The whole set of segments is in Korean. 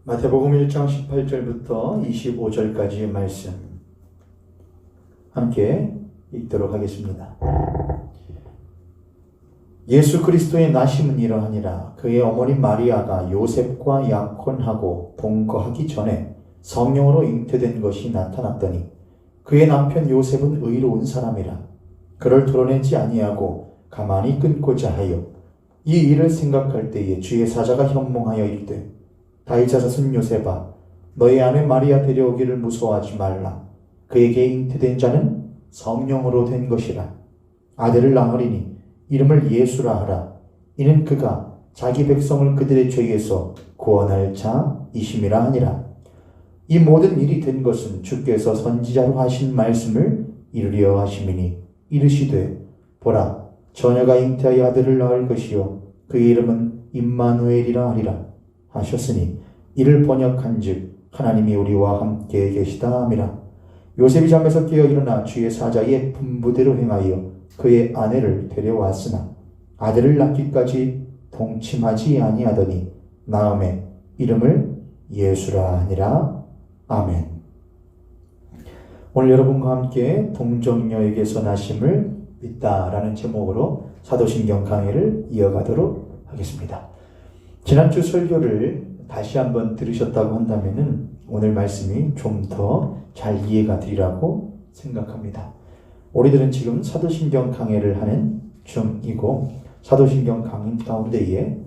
마태복음 1장 18절부터 25절까지의 말씀 함께 읽도록 하겠습니다. 예수 그리스도의 나심은 이러하니라. 그의 어머니 마리아가 요셉과 약혼하고 동거하기 전에 성령으로 잉태된 것이 나타났더니 그의 남편 요셉은 의로운 사람이라. 그를 드러내지 아니하고 가만히 끊고자 하여 이 일을 생각할 때에 주의 사자가 현몽하여 이르되 다윗의 자손 요셉아, 너의 아내 마리아 데려오기를 무서워하지 말라. 그에게 잉태된 자는 성령으로 된 것이라. 아들을 낳으리니 이름을 예수라 하라. 이는 그가 자기 백성을 그들의 죄에서 구원할 자이심이라 하니라. 이 모든 일이 된 것은 주께서 선지자로 하신 말씀을 이루려 하심이니 이르시되 보라, 처녀가 잉태하여 아들을 낳을 것이요 그의 이름은 임마누엘이라 하리라 하셨으니 이를 번역한즉 하나님이 우리와 함께 계시다 함이라. 요셉이 잠에서 깨어 일어나 주의 사자의 분부대로 행하여 그의 아내를 데려왔으나 아들을 낳기까지 동침하지 아니하더니 나음에 이름을 예수라 하니라. 아멘. 오늘 여러분과 함께 동정녀에게서 나심을 믿다라는 제목으로 사도신경 강해를 이어가도록 하겠습니다. 지난주 설교를 다시 한번 들으셨다고 한다면 오늘 말씀이 좀 더 잘 이해가 되리라고 생각합니다. 우리들은 지금 사도신경 강해를 하는 중이고 사도신경 강의 가운데에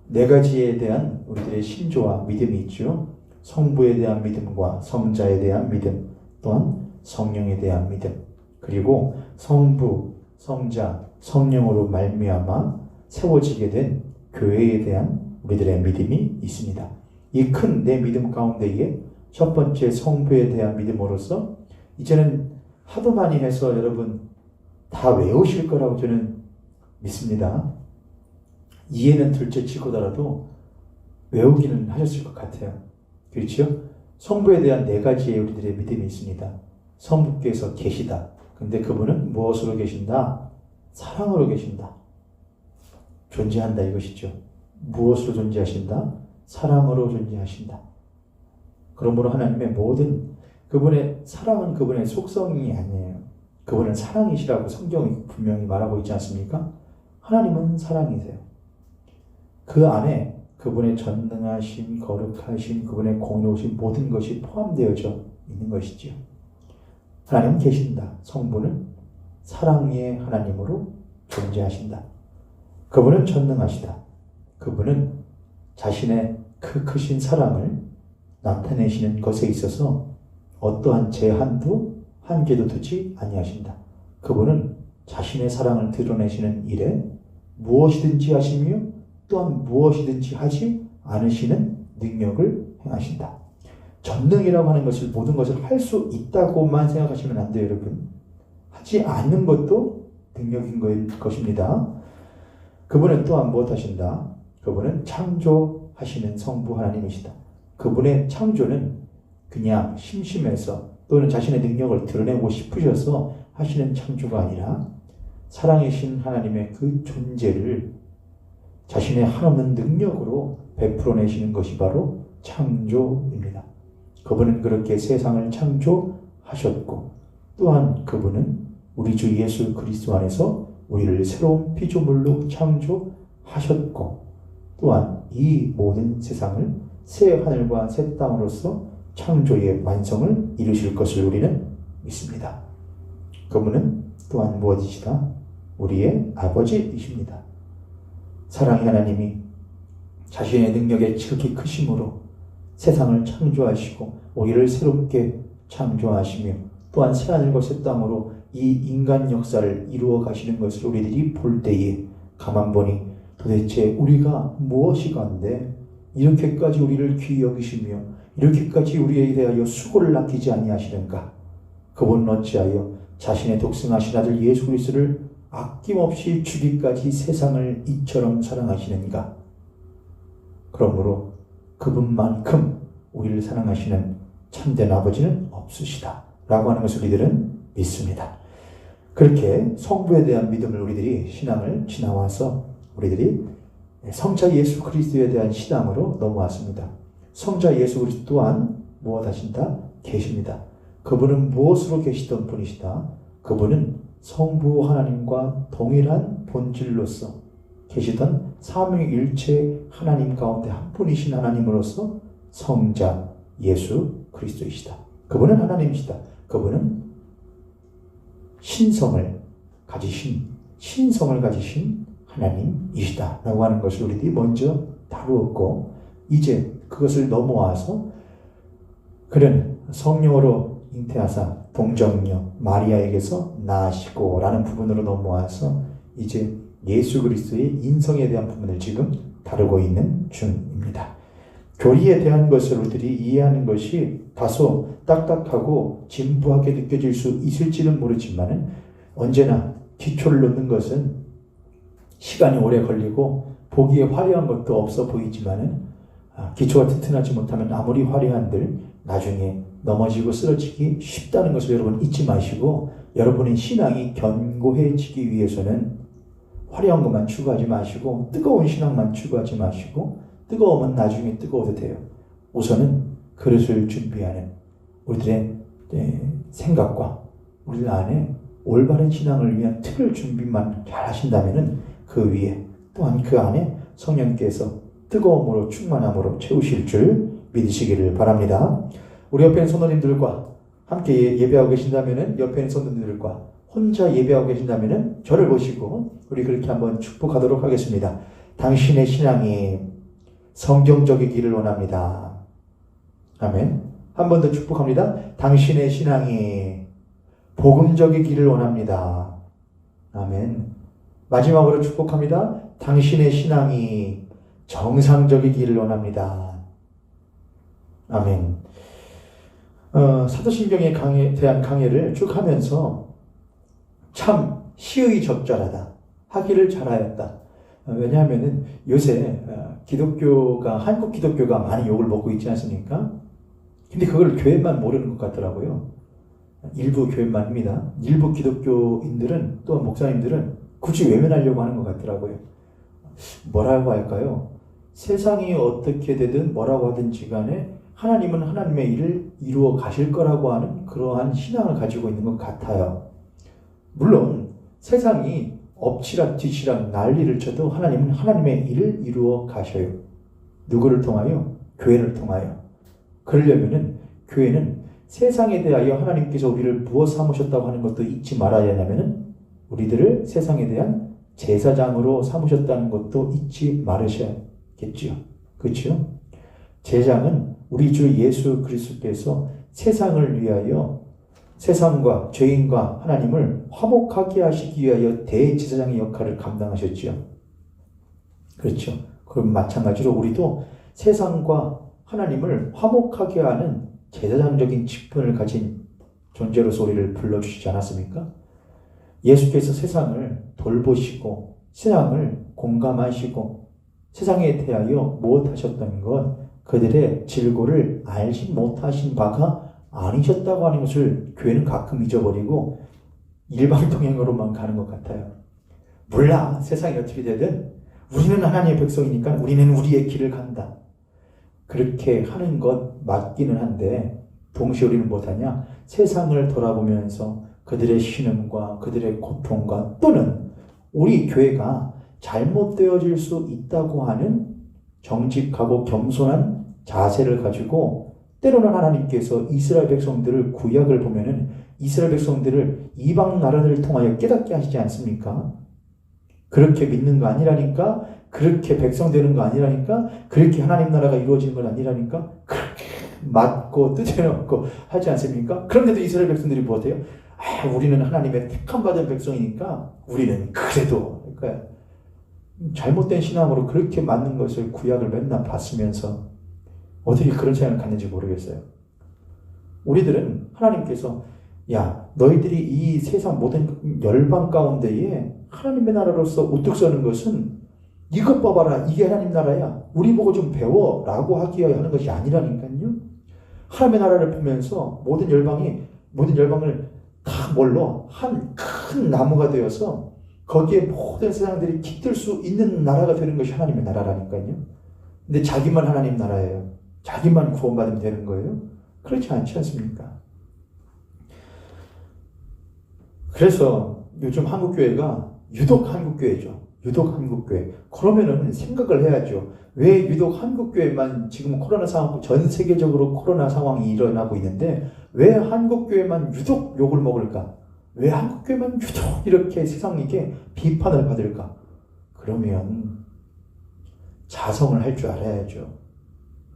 네 가지에 대한 우리들의 신조와 믿음이 있죠. 성부에 대한 믿음과 성자에 대한 믿음, 또한 성령에 대한 믿음, 그리고 성부, 성자, 성령으로 말미암아 세워지게 된 교회에 대한 우리들의 믿음이 있습니다. 이 큰 내 믿음 가운데에 첫 번째 성부에 대한 믿음으로서 이제는 하도 많이 해서 여러분 다 외우실 거라고 저는 믿습니다. 이해는 둘째 치고더라도 외우기는 하셨을 것 같아요. 그렇죠? 성부에 대한 네 가지의 우리들의 믿음이 있습니다. 성부께서 계시다. 근데 그분은 무엇으로 계신다? 사랑으로 계신다. 존재한다 이것이죠. 무엇으로 존재하신다? 사랑으로 존재하신다. 그러므로 하나님의 모든 그분의 사랑은 그분의 속성이 아니에요. 그분은 사랑이시라고 성경이 분명히 말하고 있지 않습니까? 하나님은 사랑이세요. 그 안에 그분의 전능하심, 거룩하심, 그분의 공의로우신 모든 것이 포함되어져 있는 것이지요. 하나님은 계신다. 성부는 사랑의 하나님으로 존재하신다. 그분은 전능하시다. 그분은 자신의 그 크신 사랑을 나타내시는 것에 있어서 어떠한 제한도 한계도 두지 아니하신다. 그분은 자신의 사랑을 드러내시는 일에 무엇이든지 하시며 또한 무엇이든지 하지 않으시는 능력을 행하신다. 전능이라고 하는 것을 모든 것을 할 수 있다고만 생각하시면 안 돼요, 여러분. 하지 않는 것도 능력인 것입니다. 그분은 또한 무엇 하신다? 그분은 창조하시는 성부 하나님이시다. 그분의 창조는 그냥 심심해서 또는 자신의 능력을 드러내고 싶으셔서 하시는 창조가 아니라 사랑이신 하나님의 그 존재를 자신의 한없는 능력으로 베풀어내시는 것이 바로 창조입니다. 그분은 그렇게 세상을 창조하셨고 또한 그분은 우리 주 예수 그리스도 안에서 우리를 새로운 피조물로 창조하셨고 또한 이 모든 세상을 새 하늘과 새 땅으로서 창조의 완성을 이루실 것을 우리는 믿습니다. 그분은 또한 무엇이시다? 우리의 아버지이십니다. 사랑의 하나님이 자신의 능력의 지극히 크심으로 세상을 창조하시고 우리를 새롭게 창조하시며 또한 새하늘과 새 땅으로 이 인간 역사를 이루어 가시는 것을 우리들이 볼 때에 가만 보니 도대체 우리가 무엇이건데 이렇게까지 우리를 귀히 여기시며 이렇게까지 우리에 대하여 수고를 아끼지 아니하시는가? 그분은 어찌하여 자신의 독생하신 아들 예수 그리스도를 아낌없이 주기까지 세상을 이처럼 사랑하시는가? 그러므로 그분만큼 우리를 사랑하시는 참된 아버지는 없으시다 라고 하는 것을 우리들은 믿습니다. 그렇게 성부에 대한 믿음을 우리들이 신앙을 지나와서 우리들이 성자 예수 그리스도에 대한 신앙으로 넘어왔습니다. 성자 예수 그리스도 또한 무엇하신다? 계십니다. 그분은 무엇으로 계시던 분이시다? 그분은 성부 하나님과 동일한 본질로서 계시던 삼위일체 하나님 가운데 한 분이신 하나님으로서 성자 예수 그리스도이시다. 그분은 하나님이시다. 그분은 신성을 가지신 하나님이시다 라고 하는 것을 우리들이 먼저 다루었고, 이제 그것을 넘어와서 그는 성령으로 잉태하사 동정녀 마리아에게서 낳으시고 라는 부분으로 넘어와서 이제 예수 그리스도의 인성에 대한 부분을 지금 다루고 있는 중입니다. 교리에 대한 것을 우리들이 이해하는 것이 다소 딱딱하고 진부하게 느껴질 수 있을지는 모르지만, 언제나 기초를 놓는 것은 시간이 오래 걸리고 보기에 화려한 것도 없어 보이지만, 기초가 튼튼하지 못하면 아무리 화려한들 나중에 넘어지고 쓰러지기 쉽다는 것을 여러분 잊지 마시고, 여러분의 신앙이 견고해지기 위해서는 화려한 것만 추구하지 마시고 뜨거운 신앙만 추구하지 마시고, 뜨거우면 나중에 뜨거워도 돼요. 우선은 그릇을 준비하는 우리들의 생각과 우리들 안에 올바른 신앙을 위한 틀을 준비만 잘 하신다면 그 위에 또한 그 안에 성령께서 뜨거움으로 충만함으로 채우실 줄 믿으시기를 바랍니다. 우리 옆에 있는 성도님들과 함께 예배하고 계신다면 옆에 있는 성도님들과 혼자 예배하고 계신다면 저를 보시고 우리 그렇게 한번 축복하도록 하겠습니다. 당신의 신앙이 성경적이기를 원합니다. 아멘. 한 번 더 축복합니다. 당신의 신앙이 복음적이기를 원합니다. 아멘. 마지막으로 축복합니다. 당신의 신앙이 정상적이기를 원합니다. 아멘. 사도신경에 대한 강해를 쭉 하면서 참 시의 적절하다, 하기를 잘하였다. 왜냐하면 요새 한국 기독교가 많이 욕을 먹고 있지 않습니까? 근데 그걸 교회만 모르는 것 같더라고요. 일부 교회만입니다. 일부 기독교인들은, 또 목사님들은 굳이 외면하려고 하는 것 같더라고요. 뭐라고 할까요? 세상이 어떻게 되든 뭐라고 하든지 간에 하나님은 하나님의 일을 이루어 가실 거라고 하는 그러한 신앙을 가지고 있는 것 같아요. 물론 세상이 엎치락 뒤치락 난리를 쳐도 하나님은 하나님의 일을 이루어 가셔요. 누구를 통하여? 교회를 통하여. 그러려면은 교회는 세상에 대하여 하나님께서 우리를 무엇 삼으셨다고 하는 것도 잊지 말아야 하냐면은 우리들을 세상에 대한 제사장으로 삼으셨다는 것도 잊지 말으셔야겠지요. 그렇죠? 제장은 우리 주 예수 그리스도께서 세상을 위하여, 세상과 죄인과 하나님을 화목하게 하시기 위하여 대제사장의 역할을 감당하셨지요. 그렇죠. 그럼 마찬가지로 우리도 세상과 하나님을 화목하게 하는 제사장적인 직분을 가진 존재로서 우리를 불러주시지 않았습니까? 예수께서 세상을 돌보시고 세상을 공감하시고 세상에 대하여 무엇하셨던 것, 그들의 질고를 알지 못하신 바가 아니셨다고 하는 것을 교회는 가끔 잊어버리고 일방통행으로만 가는 것 같아요. 몰라, 세상이 어떻게 되든 우리는 하나님의 백성이니까 우리는 우리의 길을 간다. 그렇게 하는 것 맞기는 한데, 동시에 우리는 못하냐? 세상을 돌아보면서 그들의 신음과 그들의 고통과 또는 우리 교회가 잘못되어질 수 있다고 하는 정직하고 겸손한 자세를 가지고, 때로는 하나님께서 이스라엘 백성들을, 구약을 보면은 이스라엘 백성들을 이방 나라들을 통하여 깨닫게 하시지 않습니까? 그렇게 믿는 거 아니라니까, 그렇게 백성 되는 거 아니라니까, 그렇게 하나님 나라가 이루어지는 건 아니라니까, 그렇게 맞고 뜯어놓고 하지 않습니까? 그런데도 이스라엘 백성들이 뭐래요? 우리는 하나님의 택함 받은 백성이니까 우리는 그래도, 그러니까 잘못된 신앙으로 그렇게 맞는 것을 구약을 맨날 봤으면서 어떻게 그런 생각을 갖는지 모르겠어요. 우리들은 하나님께서 야, 너희들이 이 세상 모든 열방 가운데에 하나님의 나라로서 우뚝 서는 것은 이것 봐봐라, 이게 하나님 나라야, 우리 보고 좀 배워 라고 하기 위하여 하는 것이 아니라니까요. 하나님의 나라를 보면서 모든 열방을 다 뭘로 한 큰 나무가 되어서 거기에 모든 세상들이 깃들 수 있는 나라가 되는 것이 하나님의 나라라니까요. 근데 자기만 하나님 나라예요. 자기만 구원받으면 되는 거예요? 그렇지 않지 않습니까? 그래서 요즘 한국교회가 유독 한국교회죠. 유독 한국교회. 그러면은 생각을 해야죠. 왜 유독 한국교회만 지금 코로나 상황, 전 세계적으로 코로나 상황이 일어나고 있는데 왜 한국교회만 유독 욕을 먹을까? 왜 한국교회만 유독 이렇게 세상에게 비판을 받을까? 그러면 자성을 할 줄 알아야죠.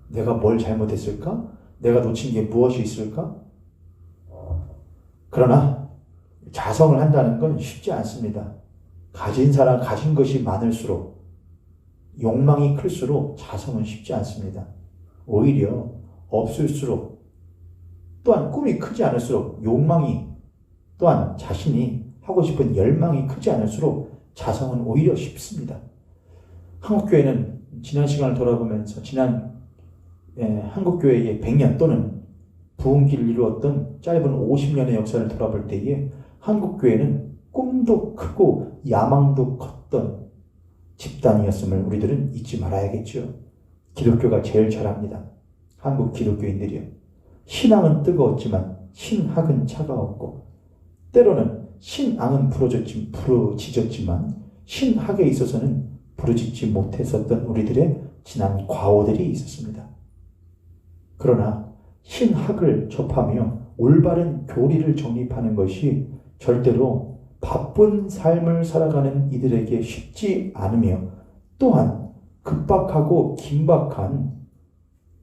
내가 뭘 잘못했을까? 내가 놓친 게 무엇이 있을까? 그러나 자성을 한다는 건 쉽지 않습니다. 가진 사람, 가진 것이 많을수록, 욕망이 클수록 자성은 쉽지 않습니다. 오히려 없을수록, 또한 꿈이 크지 않을수록, 욕망이, 또한 자신이 하고 싶은 열망이 크지 않을수록 자성은 오히려 쉽습니다. 한국교회는 지난 시간을 돌아보면서 지난 한국교회의 100년 또는 부흥기를 이루었던 짧은 50년의 역사를 돌아볼 때에 한국교회는 꿈도 크고 야망도 컸던 집단이었음을 우리들은 잊지 말아야겠죠. 기독교가 제일 잘합니다. 한국 기독교인들이요. 신앙은 뜨거웠지만 신학은 차가웠고 때로는 신앙은 부러지졌지만 신학에 있어서는 부르짖지 못했었던 우리들의 지난 과오들이 있었습니다. 그러나 신학을 접하며 올바른 교리를 정립하는 것이 절대로 바쁜 삶을 살아가는 이들에게 쉽지 않으며 또한 급박하고 긴박한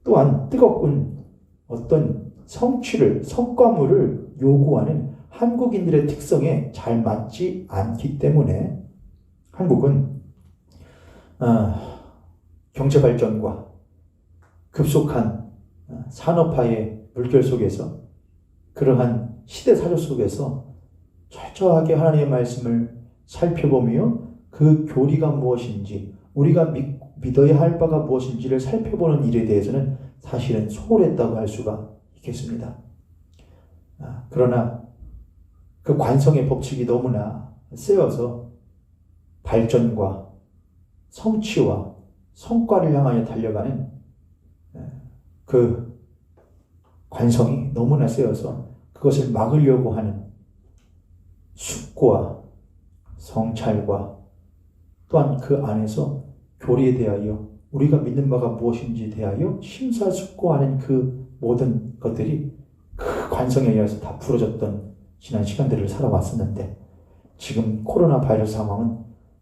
또한 뜨겁군 어떤 성취를, 성과물을 요구하는 한국인들의 특성에 잘 맞지 않기 때문에 한국은 경제 발전과 급속한 산업화의 물결 속에서 그러한 시대 사조 속에서 철저하게 하나님의 말씀을 살펴보며 그 교리가 무엇인지 우리가 믿어야 할 바가 무엇인지를 살펴보는 일에 대해서는 사실은 소홀했다고 할 수가 있겠습니다. 그러나 그 관성의 법칙이 너무나 세어서 발전과 성취와 성과를 향하여 달려가는 그 관성이 너무나 세어서 그것을 막으려고 하는 숙고와 성찰과 또한 그 안에서 교리에 대하여 우리가 믿는 바가 무엇인지에 대하여 심사숙고하는 그 모든 것들이 그 관성에 의해서 다 부러졌던 지난 시간들을 살아왔었는데 지금 코로나 바이러스 상황은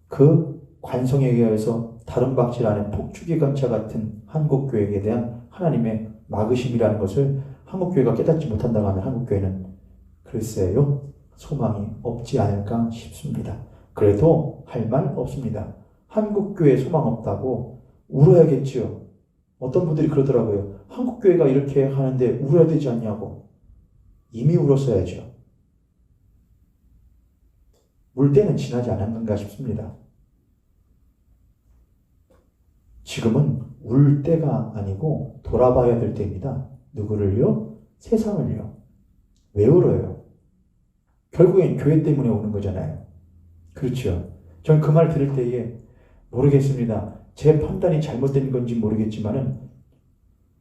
그 관성에 의해서 다름박질하는 폭주기관차 같은 한국교회에 대한 하나님의 막으심이라는 것을 한국교회가 깨닫지 못한다고 하면 한국교회는 글쎄요 소망이 없지 않을까 싶습니다. 그래도 할 말 없습니다. 한국교회 소망 없다고 울어야겠지요. 어떤 분들이 그러더라고요. 한국교회가 이렇게 하는데 울어야 되지 않냐고. 이미 울었어야죠. 울 때는 지나지 않았는가 싶습니다. 지금은 울 때가 아니고 돌아봐야 될 때입니다. 누구를요? 세상을요. 왜 울어요? 결국엔 교회 때문에 우는 거잖아요. 그렇죠. 전 그 말 들을 때에 모르겠습니다. 제 판단이 잘못된 건지 모르겠지만은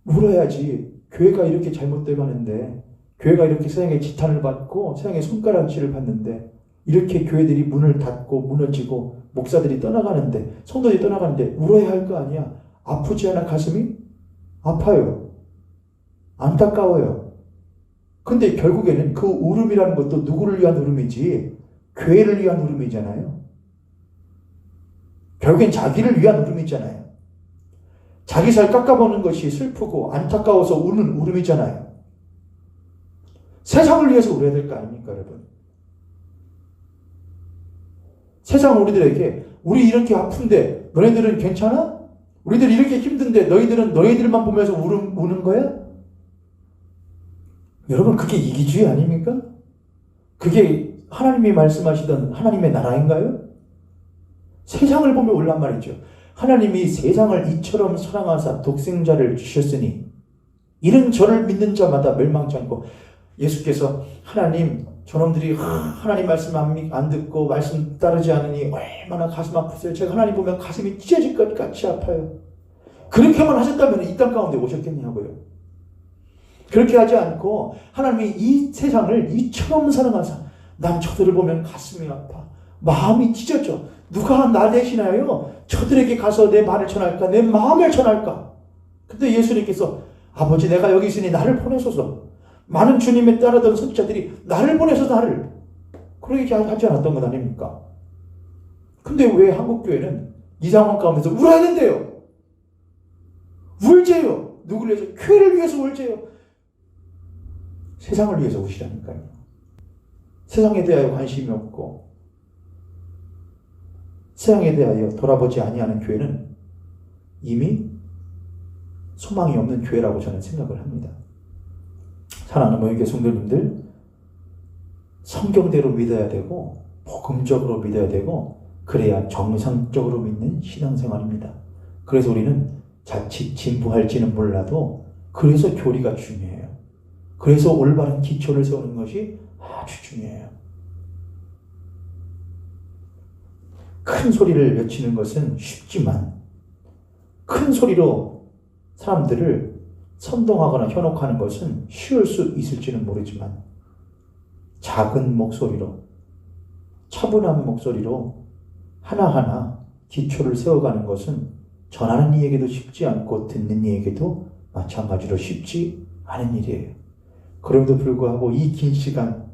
울어야지. 교회가 이렇게 잘못돼 가는데 교회가 이렇게 세상에 지탄을 받고 세상에 손가락질을 받는데 이렇게 교회들이 문을 닫고 무너지고 목사들이 떠나가는데 성도들이 떠나가는데 울어야 할 거 아니야. 아프지 않아 가슴이? 아파요. 안타까워요. 근데 결국에는 그 울음이라는 것도 누구를 위한 울음이지 교회를 위한 울음이잖아요. 결국엔 자기를 위한 울음이잖아요. 자기 살 깎아보는 것이 슬프고 안타까워서 우는 울음이잖아요. 세상을 위해서 울어야 될 거 아닙니까, 여러분? 세상은 우리들에게 우리 이렇게 아픈데 너희들은 괜찮아? 우리들 이렇게 힘든데 너희들은 너희들만 보면서 우는 거야? 여러분 그게 이기주의 아닙니까? 그게 하나님이 말씀하시던 하나님의 나라인가요? 세상을 보며 울란 말이죠. 하나님이 세상을 이처럼 사랑하사 독생자를 주셨으니 이는 저를 믿는 자마다 멸망치 않고 예수께서 하나님 저놈들이 하나님 말씀 안 듣고 말씀 따르지 않으니 얼마나 가슴 아프세요. 제가 하나님 보면 가슴이 찢어질 것 같이 아파요. 그렇게만 하셨다면 이 땅 가운데 오셨겠냐고요. 그렇게 하지 않고 하나님이 이 세상을 이처럼 사랑하사 난 저들을 보면 가슴이 아파. 마음이 찢어져. 누가 나 대신하여 저들에게 가서 내 말을 전할까? 내 마음을 전할까? 근데 예수님께서 아버지 내가 여기 있으니 나를 보내소서. 많은 주님의 따르던 선지자들이 나를 보내서 나를 그러게 하지 않았던 것 아닙니까? 근데 왜 한국교회는 이 상황 가운데서 울어야 된대요? 울재요. 누구를 위해서? 교회를 위해서 울재요. 세상을 위해서 우시라니까요. 세상에 대하여 관심이 없고 세상에 대하여 돌아보지 아니하는 교회는 이미 소망이 없는 교회라고 저는 생각을 합니다. 사랑하는 모임교회 성도님들, 성경대로 믿어야 되고 복음적으로 믿어야 되고 그래야 정상적으로 믿는 신앙생활입니다. 그래서 우리는 자칫 진부할지는 몰라도 그래서 교리가 중요해요. 그래서 올바른 기초를 세우는 것이 아주 중요해요. 큰 소리를 외치는 것은 쉽지만 큰 소리로 사람들을 선동하거나 현혹하는 것은 쉬울 수 있을지는 모르지만 작은 목소리로 차분한 목소리로 하나하나 기초를 세워가는 것은 전하는 이에게도 쉽지 않고 듣는 이에게도 마찬가지로 쉽지 않은 일이에요. 그럼에도 불구하고 이 긴 시간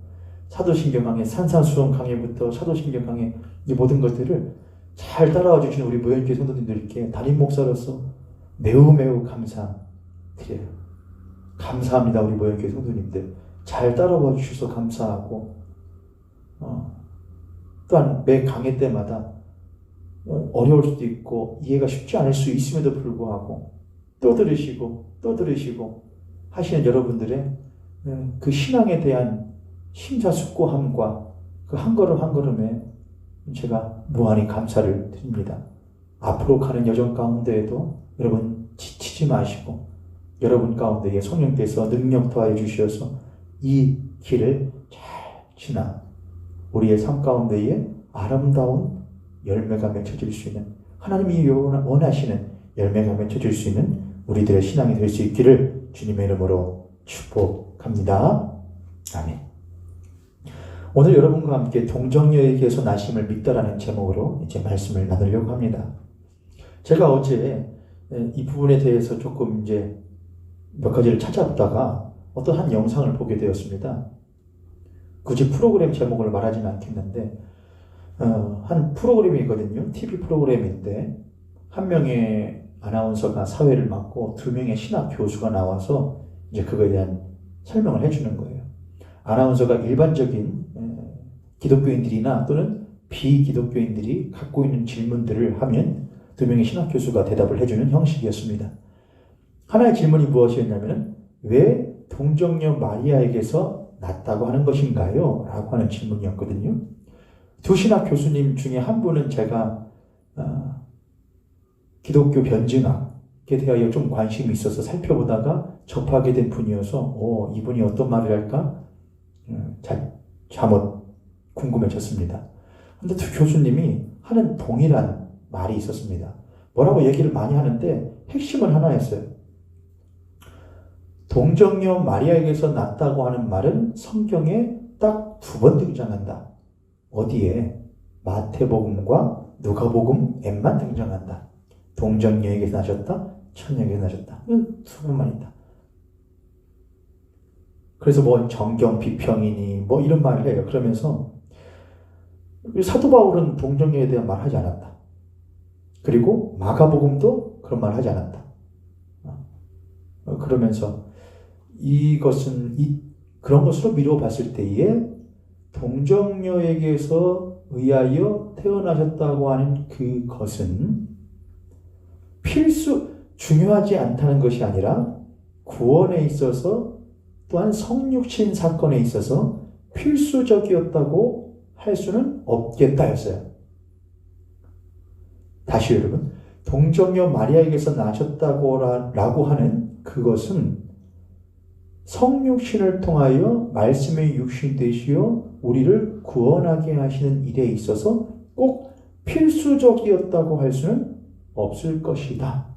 사도신경 강의 산산수훈 강의부터 사도신경 강의 이 모든 것들을 잘 따라와 주시는 우리 모현교회 성도님들께 담임 목사로서 매우 감사드려요. 감사합니다. 우리 모현교회 성도님들 잘 따라와 주셔서 감사하고 또한 매 강의 때마다 어려울 수도 있고 이해가 쉽지 않을 수 있음에도 불구하고 또 들으시고 하시는 여러분들의 그 신앙에 대한 심사숙고함과 그 한 걸음 한 걸음에 제가 무한히 감사를 드립니다. 앞으로 가는 여정 가운데에도 여러분 지치지 마시고 여러분 가운데에 성령께서 능력 더하여 주셔서 이 길을 잘 지나 우리의 삶 가운데에 아름다운 열매가 맺혀질 수 있는 하나님이 원하시는 열매가 맺혀질 수 있는 우리들의 신앙이 될 수 있기를 주님의 이름으로 축복합니다. 아멘. 오늘 여러분과 함께 동정녀에게서 나심을 믿다라는 제목으로 이제 말씀을 나누려고 합니다. 제가 어제 이 부분에 대해서 조금 이제 몇 가지를 찾아보다가 어떤 한 영상을 보게 되었습니다. 굳이 프로그램 제목을 말하지는 않겠는데 한 프로그램이거든요. TV 프로그램인데 한 명의 아나운서가 사회를 맡고 두 명의 신학 교수가 나와서 이제 그거에 대한 설명을 해주는 거예요. 아나운서가 일반적인 기독교인들이나 또는 비기독교인들이 갖고 있는 질문들을 하면 두 명의 신학 교수가 대답을 해주는 형식이었습니다. 하나의 질문이 무엇이었냐면 왜 동정녀 마리아에게서 났다고 하는 것인가요? 라고 하는 질문이었거든요. 두 신학 교수님 중에 한 분은 제가 기독교 변증학에 대하여 좀 관심이 있어서 살펴보다가 접하게 된 분이어서 이분이 어떤 말을 할까? 잠옷 궁금해졌습니다. 근데 두 교수님이 하는 동일한 말이 있었습니다. 뭐라고 얘기를 많이 하는데 핵심은 하나였어요. 동정녀 마리아에게서 났다고 하는 말은 성경에 딱 2번 등장한다. 어디에? 마태복음과 누가복음에만 등장한다. 동정녀에게서 나셨다, 처녀에게서 나셨다. 2번만 있다. 그래서 뭐 정경 비평이니 뭐 이런 말을 해요. 그러면서 사도 바울은 동정녀에 대한 말 하지 않았다. 그리고 마가복음도 그런 말 하지 않았다. 그러면서 이것은 그런 것으로 미루어 봤을 때에 동정녀에게서 의하여 태어나셨다고 하는 그것은 중요하지 않다는 것이 아니라 구원에 있어서 또한 성육신 사건에 있어서 필수적이었다고 할 수는 없겠다였어요. 다시 여러분, 동정녀 마리아에게서 나셨다고 라고 하는 그것은 성육신을 통하여 말씀의 육신 되시어 우리를 구원하게 하시는 일에 있어서 꼭 필수적이었다고 할 수는 없을 것이다.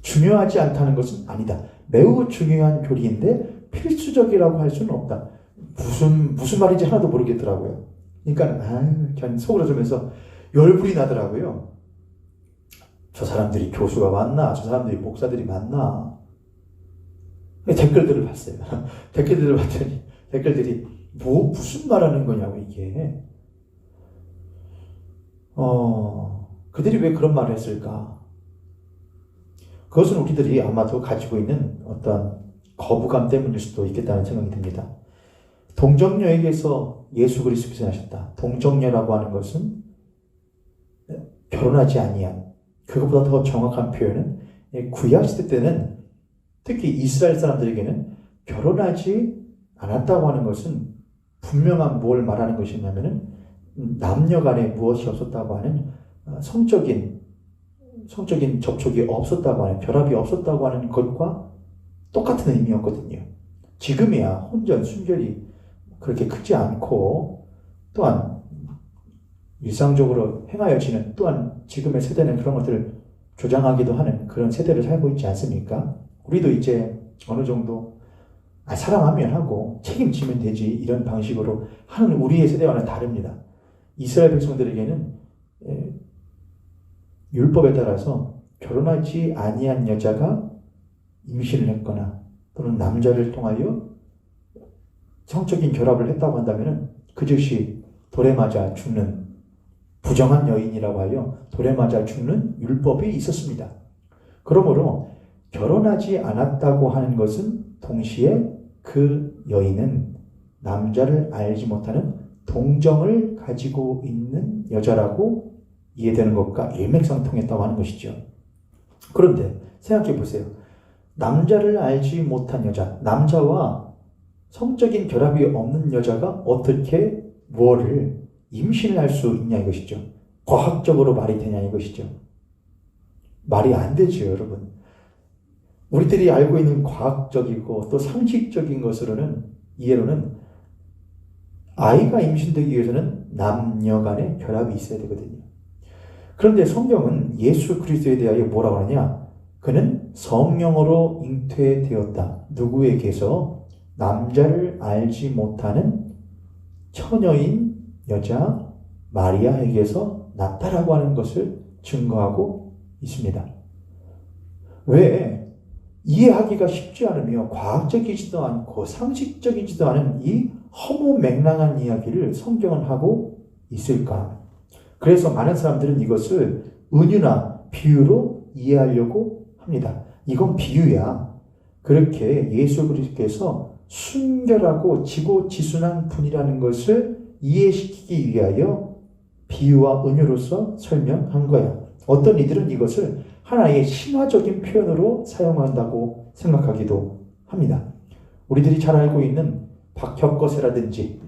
중요하지 않다는 것은 아니다. 매우 중요한 교리인데 필수적이라고 할 수는 없다. 무슨 말인지 하나도 모르겠더라고요. 그러니까 그냥 속으로 주면서 열불이 나더라고요. 저 사람들이 교수가 맞나? 저 사람들이 목사들이 맞나? 댓글들을 봤어요. 댓글들을 봤더니 댓글들이 무슨 말하는 거냐고 이게. 그들이 왜 그런 말을 했을까? 그것은 우리들이 아마도 가지고 있는 어떤 거부감 때문일 수도 있겠다는 생각이 듭니다. 동정녀에게서 예수 그리스도께서 하셨다. 동정녀라고 하는 것은 결혼하지 아니한, 그것보다 더 정확한 표현은 구약시대 때는 특히 이스라엘 사람들에게는 결혼하지 않았다고 하는 것은 분명한 뭘 말하는 것이냐면은 남녀 간에 무엇이 없었다고 하는 성적인 접촉이 없었다고 하는, 결합이 없었다고 하는 것과 똑같은 의미였거든요. 지금이야 혼전, 순결이 그렇게 크지 않고 또한 일상적으로 행하여지는, 또한 지금의 세대는 그런 것들을 조장하기도 하는 그런 세대를 살고 있지 않습니까? 우리도 이제 어느 정도 사랑하면 하고 책임지면 되지 이런 방식으로 하는 우리의 세대와는 다릅니다. 이스라엘 백성들에게는 율법에 따라서 결혼하지 아니한 여자가 임신을 했거나 또는 남자를 통하여 성적인 결합을 했다고 한다면 그 즉시 돌에 맞아 죽는, 부정한 여인이라고 하여 돌에 맞아 죽는 율법이 있었습니다. 그러므로 결혼하지 않았다고 하는 것은 동시에 그 여인은 남자를 알지 못하는 동정을 가지고 있는 여자라고 이해되는 것과 일맥상통했다고 하는 것이죠. 그런데 생각해 보세요. 남자를 알지 못한 여자, 남자와 성적인 결합이 없는 여자가 어떻게 무엇을 임신을 할 수 있냐 이것이죠. 과학적으로 말이 되냐 이것이죠. 말이 안 되죠, 여러분. 우리들이 알고 있는 과학적이고 또 상식적인 것으로는, 이해로는 아이가 임신되기 위해서는 남녀 간의 결합이 있어야 되거든요. 그런데 성경은 예수 그리스도에 대하여 뭐라고 하느냐? 그는 성령으로 잉태되었다. 누구에게서? 남자를 알지 못하는 처녀인 여자 마리아에게서 났다라고 하는 것을 증거하고 있습니다. 왜? 이해하기가 쉽지 않으며 과학적이지도 않고 상식적이지도 않은 이 허무맹랑한 이야기를 성경은 하고 있을까? 그래서 많은 사람들은 이것을 은유나 비유로 이해하려고 합니다. 이건 비유야. 그렇게 예수 그리스도께서 순결하고 지고지순한 분이라는 것을 이해시키기 위하여 비유와 은유로서 설명한 거야. 어떤 이들은 이것을 하나의 신화적인 표현으로 사용한다고 생각하기도 합니다. 우리들이 잘 알고 있는 박혁거세라든지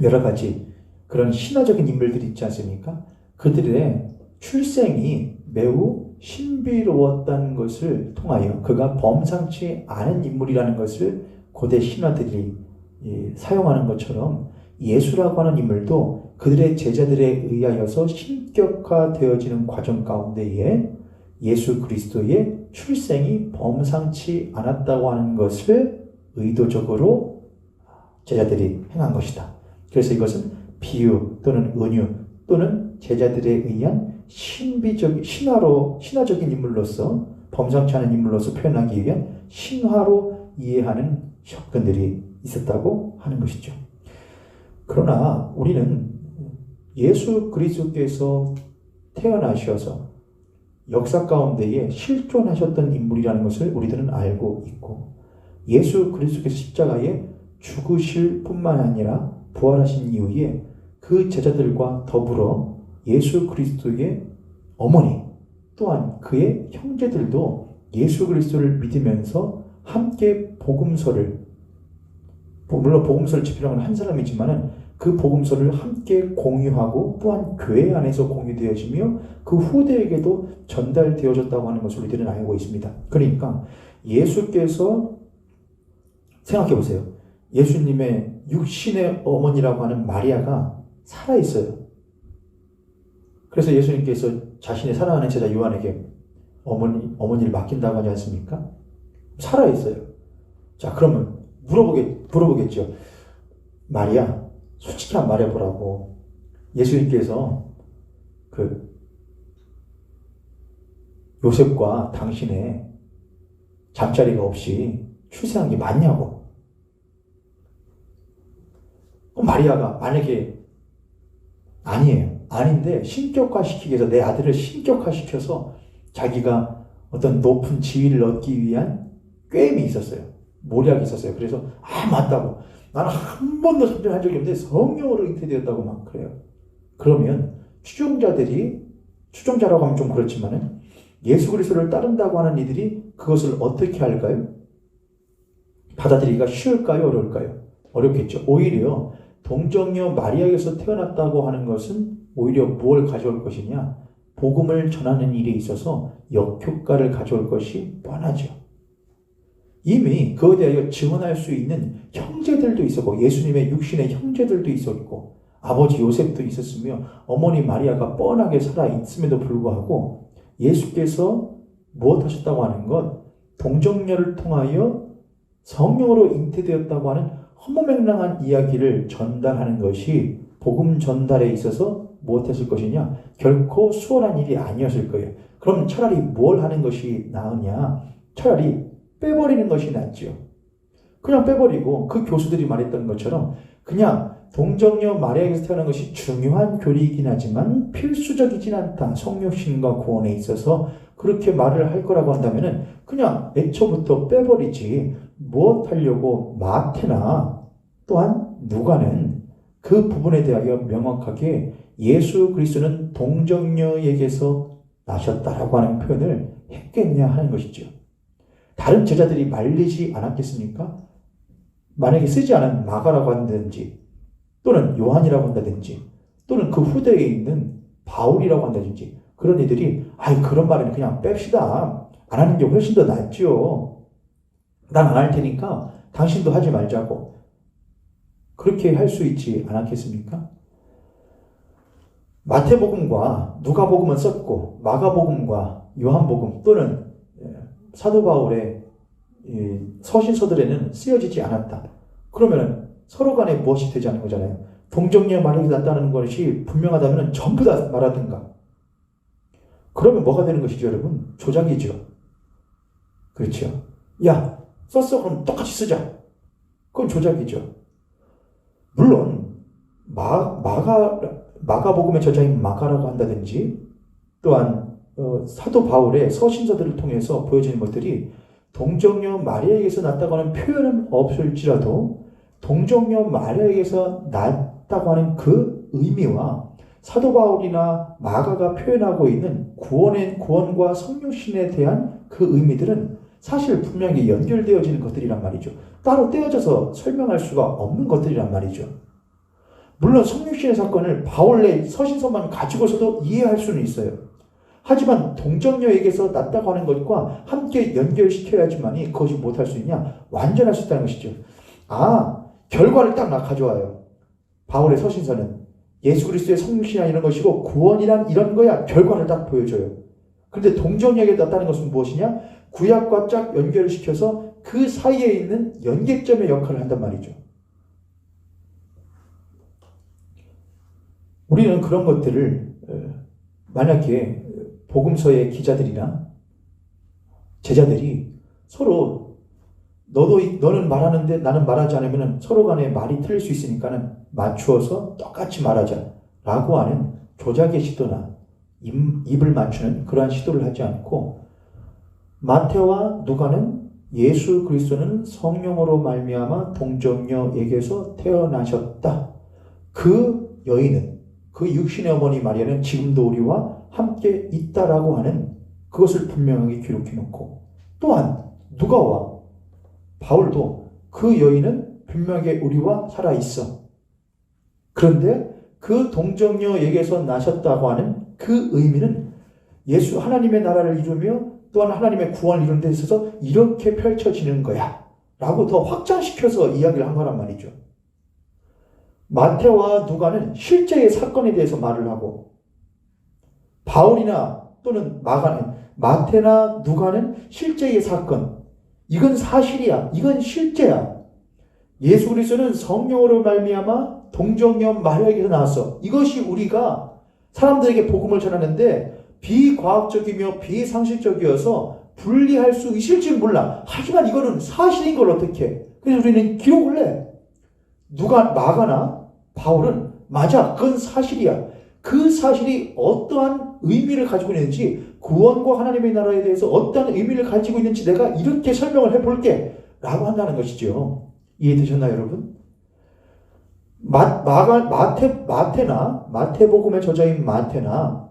여러 가지 그런 신화적인 인물들이 있지 않습니까? 그들의 출생이 매우 신비로웠다는 것을 통하여 그가 범상치 않은 인물이라는 것을 고대 신화들이 사용하는 것처럼 예수라고 하는 인물도 그들의 제자들에 의하여서 신격화되어지는 과정 가운데에 예수 그리스도의 출생이 범상치 않았다고 하는 것을 의도적으로 제자들이 행한 것이다. 그래서 이것은 비유 또는 은유 또는 제자들에 의한 신화적인 인물로서, 범상치 않은 인물로서 표현하기 위한 신화로 이해하는 접근들이 있었다고 하는 것이죠. 그러나 우리는 예수 그리스도께서 태어나셔서 역사 가운데에 실존하셨던 인물이라는 것을 우리들은 알고 있고, 예수 그리스도께서 십자가에 죽으실 뿐만 아니라 부활하신 이후에 그 제자들과 더불어 예수 그리스도의 어머니 또한 그의 형제들도 예수 그리스도를 믿으면서 함께 복음서를, 물론 복음서를 집필한 건 한 사람이지만 그 복음서를 함께 공유하고 또한 교회 안에서 공유되어지며 그 후대에게도 전달되어졌다고 하는 것을 우리들은 알고 있습니다. 그러니까 예수께서 생각해 보세요. 예수님의 육신의 어머니라고 하는 마리아가 살아있어요. 그래서 예수님께서 자신의 사랑하는 제자 요한에게 어머니를 맡긴다고 하지 않습니까? 살아있어요. 자, 그러면 물어보겠죠. 마리아, 솔직히 한번 말해보라고. 예수님께서 그 요셉과 당신의 잠자리가 없이 출생한 게 맞냐고. 마리아가 만약에 아니에요. 아닌데 신격화시키기 위해서 내 아들을 신격화시켜서 자기가 어떤 높은 지위를 얻기 위한 꾀임이 있었어요. 모략이 있었어요. 그래서 맞다고. 나는 한 번도 선전한 적이 없는데 성령으로 잉태되었다고 막 그래요. 그러면 추종자라고 하면 좀 그렇지만은 예수 그리스도를 따른다고 하는 이들이 그것을 어떻게 할까요? 받아들이기가 쉬울까요? 어려울까요? 어렵겠죠. 오히려 동정녀 마리아에서 태어났다고 하는 것은 오히려 뭘 가져올 것이냐? 복음을 전하는 일에 있어서 역효과를 가져올 것이 뻔하죠. 이미 그에 대하여 증언할 수 있는 형제들도 있었고 예수님의 육신의 형제들도 있었고 아버지 요셉도 있었으며 어머니 마리아가 뻔하게 살아있음에도 불구하고 예수께서 무엇 하셨다고 하는 것, 동정녀를 통하여 성령으로 잉태되었다고 하는 허무맹랑한 이야기를 전달하는 것이 복음 전달에 있어서 무엇했을 것이냐? 결코 수월한 일이 아니었을 거예요. 그럼 차라리 뭘 하는 것이 나으냐? 차라리 빼버리는 것이 낫죠. 그냥 빼버리고 그 교수들이 말했던 것처럼 그냥 동정녀 마리아에게서 태어난 것이 중요한 교리이긴 하지만 필수적이진 않다. 성육신과 구원에 있어서 그렇게 말을 할 거라고 한다면 그냥 애초부터 빼버리지 무엇 하려고 마태나 또한 누가는 그 부분에 대하여 명확하게 예수 그리스도는 동정녀에게서 나셨다라고 하는 표현을 했겠냐 하는 것이죠. 다른 제자들이 말리지 않았겠습니까? 만약에 쓰지 않은 마가라고 한다든지 또는 요한이라고 한다든지 또는 그 후대에 있는 바울이라고 한다든지 그런 애들이 그런 말은 그냥 뺍시다. 안 하는 게 훨씬 더 낫죠. 난 안 할 테니까 당신도 하지 말자고. 그렇게 할 수 있지 않았겠습니까? 마태복음과 누가복음은 썼고 마가복음과 요한복음 또는 사도 바울의 서신서들에는 쓰여지지 않았다. 그러면 서로 간에 무엇이 되지 않는 거잖아요. 동정녀 마리아가 났다는 것이 분명하다면 전부 다 말하든가. 그러면 뭐가 되는 것이죠, 여러분? 조작이죠. 그렇죠. 야, 썼어? 그럼 똑같이 쓰자. 그건 조작이죠. 물론 마가복음의 저자인 마가라고 한다든지 또한 사도 바울의 서신서들을 통해서 보여지는 것들이 동정녀 마리아에게서 났다고 하는 표현은 없을지라도 동정녀 마리아에게서 났다고 하는 그 의미와 사도 바울이나 마가가 표현하고 있는 구원과 성육신에 대한 그 의미들은 사실 분명히 연결되어지는 것들이란 말이죠. 따로 떼어져서 설명할 수가 없는 것들이란 말이죠. 물론 성육신의 사건을 바울의 서신서만 가지고서도 이해할 수는 있어요. 하지만 동정녀에게서 났다고 하는 것과 함께 연결시켜야지만이 그것이 못할 수 있냐? 완전할 수 있다는 것이죠. 결과를 딱 가져와요. 바울의 서신서는 예수 그리스도의 성육신이란 이런 것이고 구원이란 이런 거야. 결과를 딱 보여줘요. 그런데 동정녀에게 났다는 것은 무엇이냐? 구약과 쫙 연결을 시켜서 그 사이에 있는 연계점의 역할을 한단 말이죠. 우리는 그런 것들을 만약에 복음서의 기자들이나 제자들이 서로 너는 말하는데 나는 말하지 않으면 서로 간에 말이 틀릴 수 있으니까는 맞추어서 똑같이 말하자라고 하는 조작의 시도나 입을 맞추는 그러한 시도를 하지 않고 마태와 누가는 예수 그리스도는 성령으로 말미암아 동정녀에게서 태어나셨다. 그 여인은 그 육신의 어머니 마리아는 지금도 우리와 함께 있다라고 하는 그것을 분명하게 기록해놓고 또한 누가와 바울도 그 여인은 분명하게 우리와 살아있어. 그런데 그 동정녀에게서 나셨다고 하는 그 의미는 예수 하나님의 나라를 이루며 또한 하나님의 구원을 이루는 데 있어서 이렇게 펼쳐지는 거야 라고 더 확장시켜서 이야기를 한 거란 말이죠. 마태와 누가는 실제의 사건에 대해서 말을 하고 바울이나 또는 마태나 누가는 실제의 사건. 이건 사실이야. 이건 실제야. 예수 그리스도는 성령으로 말미암아 동정녀 마리아에게서 나왔어. 이것이 우리가 사람들에게 복음을 전하는데 비과학적이며 비상식적이어서 분리할 수 있을지 몰라. 하지만 이거는 사실인 걸 어떻게? 그래서 우리는 기록을 해. 마가나 바울은 맞아. 그건 사실이야. 그 사실이 어떠한 의미를 가지고 있는지, 구원과 하나님의 나라에 대해서 어떠한 의미를 가지고 있는지 내가 이렇게 설명을 해볼게 라고 한다는 것이죠. 이해되셨나요, 여러분? 마태복음의 저자인 마태나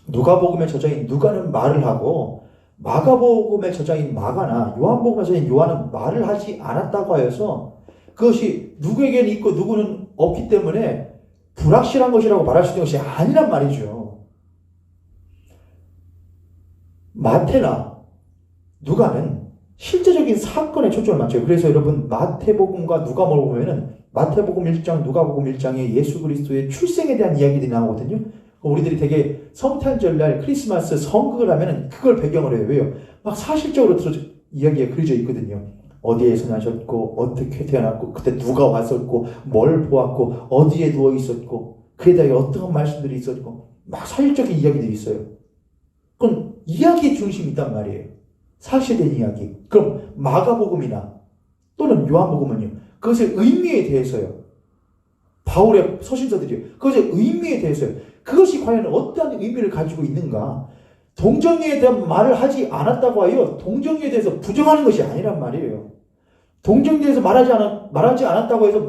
누가복음의 저자인 누가는 말을 하고, 마가복음의 저자인 마가나 요한복음의 저자인 요한은 말을 하지 않았다고 하여서 그것이 누구에게는 있고 누구는 없기 때문에 불확실한 것이라고 말할 수 있는 것이 아니란 말이죠. 마태나 누가는 실제적인 사건에 초점을 맞춰요. 그래서 여러분 마태복음과 누가복음을 보면은 마태복음 1장, 누가복음 1장에 예수 그리스도의 출생에 대한 이야기들이 나오거든요. 우리들이 되게 성탄절날 크리스마스 성극을 하면은 그걸 배경으로 해요. 왜요? 막 사실적으로 이야기가 그려져 있거든요. 어디에서 나셨고, 어떻게 태어났고, 그때 누가 왔었고, 뭘 보았고, 어디에 누워 있었고, 그에 대해 어떤 말씀들이 있었고, 막 사실적인 이야기들이 있어요. 그건 이야기 중심이 있단 말이에요. 사실된 이야기. 그럼 마가복음이나 또는 요한복음은요, 그것의 의미에 대해서요. 바울의 서신서들이요. 그것의 의미에 대해서요. 그것이 과연 어떠한 의미를 가지고 있는가? 동정녀에 대한 말을 하지 않았다고 하여 동정녀에 대해서 부정하는 것이 아니란 말이에요. 동정녀에 대해서 말하지 않았다고 해서